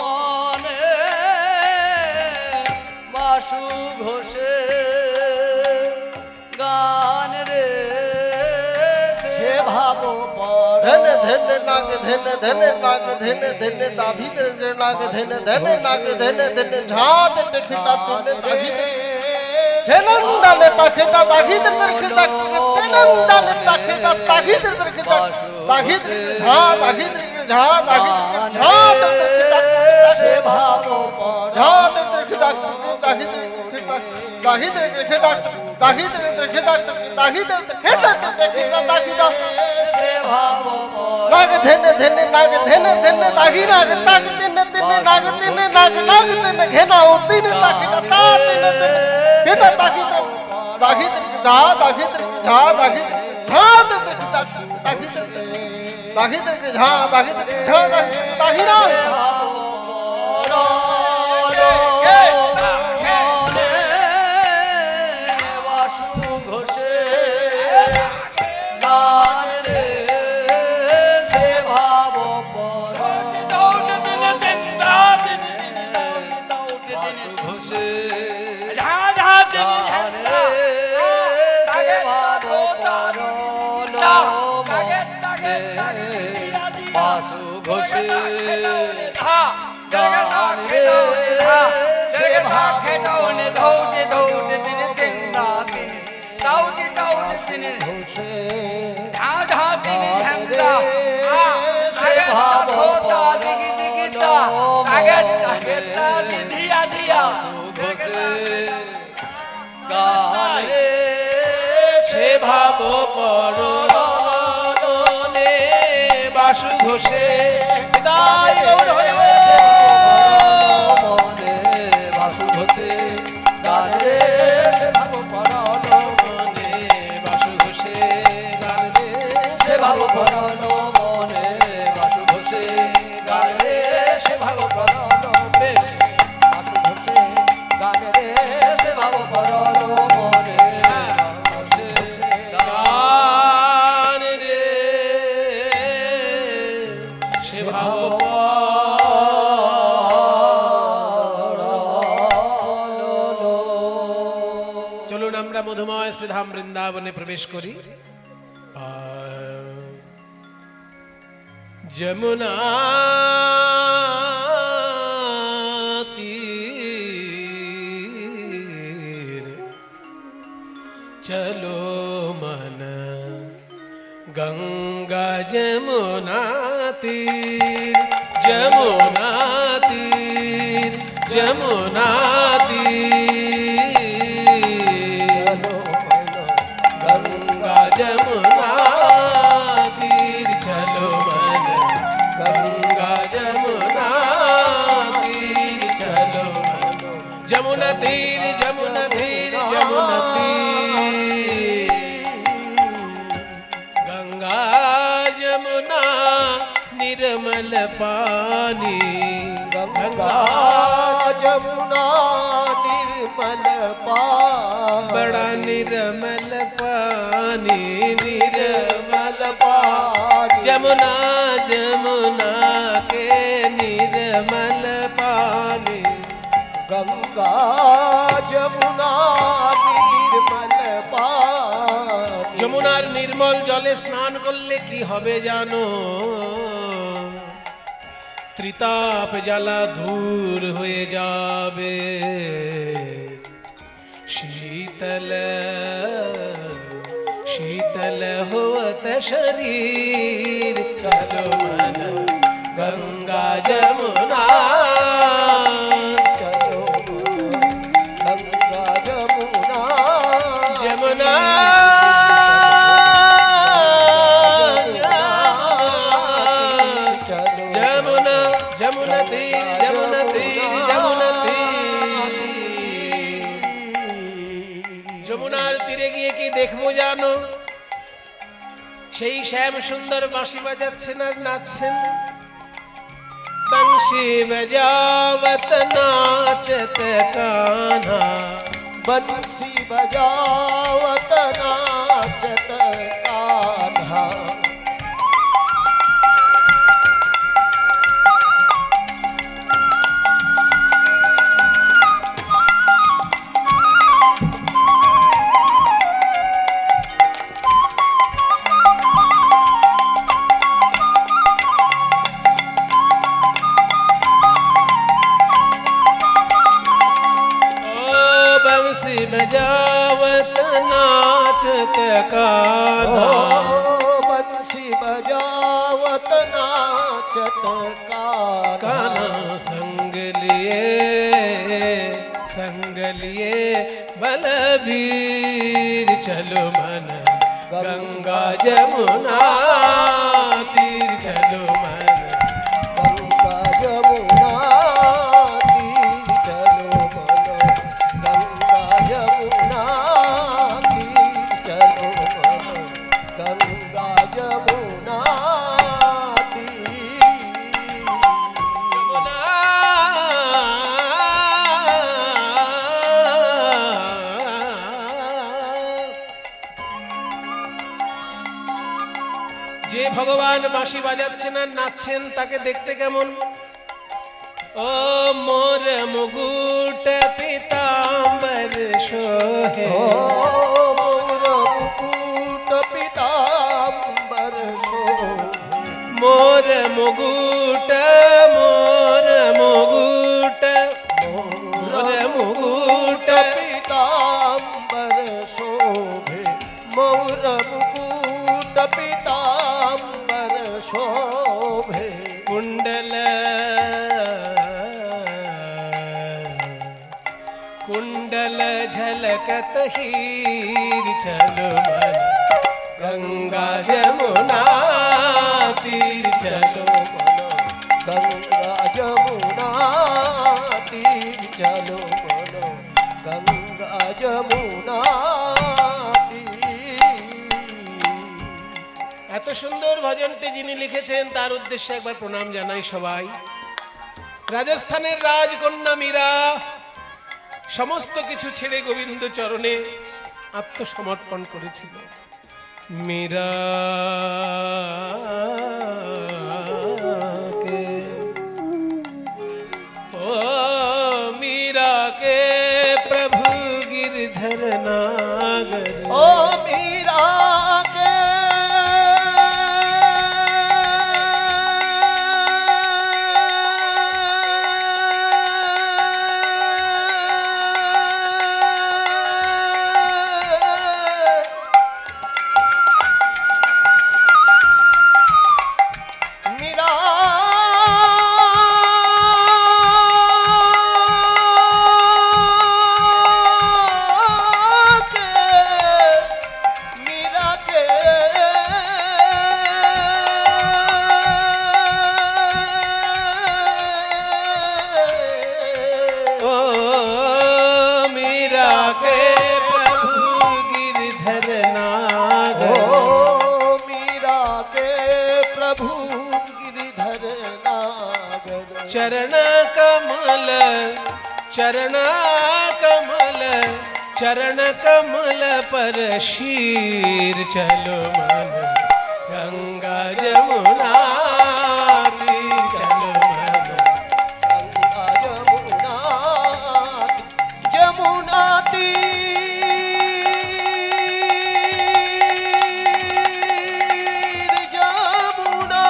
মনে বাসু ঘোষে গান রে সে ভাব धन धन नाग धन धन नाग धन धन दाधी धन नाग धन धन नाग धन धन झाद टखटा धन दाधी झेलंदा ने तखटा दाधी धन खटा झेलंदा ने तखटा दाधी धन खटा दाधी झा दाधी झा दाधी झा खटा से भाव झा खटा दाधी खटा दाही खटा दाही खटा दाही खटा दाही से भाव नाग धन धन नाग धन धन दाही नाग ताग तिन तिन नाग तिन नाग नाग तिन घेना ओ तिन ताग ता तिन तिन घेना तागी दाही दा दाही झा दाही झा दाही दाही झा दाही झा दाही ना সে ভাব পরনে বাসু ঘোষে তাই গৌর হইব মনে বাসু ঘোষে গান রে সে ভাব মনে বাসু ঘোষে গান রে সে ভাব মনে বাসু ঘোষে গান রে সে ভাব বেশ বাসু ঘোষে গান রে সে ভাব মনে ঘোষে গান রে সে ভাব চলুন আমরা মধুময় শ্রীধাম বৃন্দাবনে প্রবেশ করি যমুনা তীর চলো মন গঙ্গা যমুনা তীর যমুনা তীর যমুনা তীর গঙ্গা যমুনা তীর চলো মন গঙ্গা যমুনা তীর চলো মন যমুনা তীর যমুনা তীর যমুনা তীর গঙ্গা যমুনা निर्मल पानी गंगा जमुना निर्मल पानी बड़ा निर्मल पानी निर्मल पानी जमुना जमुना के निर्मल पानी गंगा जमुना निर्मल पानी যমুনার নির্মল জলে স্নান করলে কি হবে জানো ত্রিতাপ জ্বালা দূর হয়ে যাবে शीतल शीतल होत शरीर चलो मन गंगा जमुना चलो गंगा जमुना जमुना जमुना जमुना तीर जमुना तीर जमुना तीर যমুনার তীরে কি দেখবো জানো? সেই শ্যাম সুন্দর বাঁশি বাজাচ্ছেন আর নাচছেন। बंशी बजावत नाचत कान्हा, बंसी बजावत नाचत कान्हा। बजावत नाचत कान्हा, बंसी बजावत नाचत कान्हा। संग लिए बलबीर चलो मन, गंगा जमुना तीर चलो मन, गंगा जमुना तीर चलो मन, गंगा जमुना तीर चलो मन, गंगा जमुना तीर। যে ভগবান বাঁশি বাজাচ্ছেন আর নাচছেন তাকে দেখতে কেমন? ও মোর মুকুট পীতাম্বর শোহে, ओ मोर मुकुट पीताम्बर शोभे, मोर मुकुट मोर मुकुट मोर मुकुट पीताम्बर शोभे, मोर मुकुट पीताम्बर शोभे। कुंडल कुंडल झलकत हीर चलो मन, गंगा जमुना तीर चलो मन, गंगा जमुना तीर चलो बोलो, गंगा जमुना तीर। এত সুন্দর ভজনটি যিনি লিখেছেন তার উদ্দেশ্যে একবার প্রণাম জানাই সবাই। রাজস্থানের রাজকন্যা মীরা সমস্ত কিছু ছেড়ে গোবিন্দ চরণে আত্মসমর্পণ করেছিল। মীরা কে ও মীরা কে প্রভু गिरधर नागर, ओ मीरा के मीरा ओ मीरा के प्रभु गिरधर नागर, ओ मीरा के प्रभु गिरिधर नागर, चरण कमल चरण कमल चरण कमल पर शीर चलो मन, गंगा जमुना तीर चलो मन, गंगा जमुना जमुना तीर, जमुना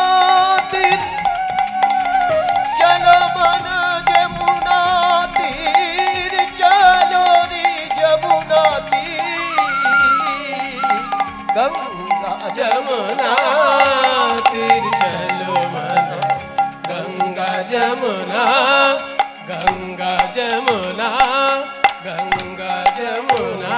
तीर चलो मन, जमुना तीर चलो रे जमुना तीर, गंगा जमुना तीर चलो मन, गंगा जमुना गंगा जमुना गंगा जमुना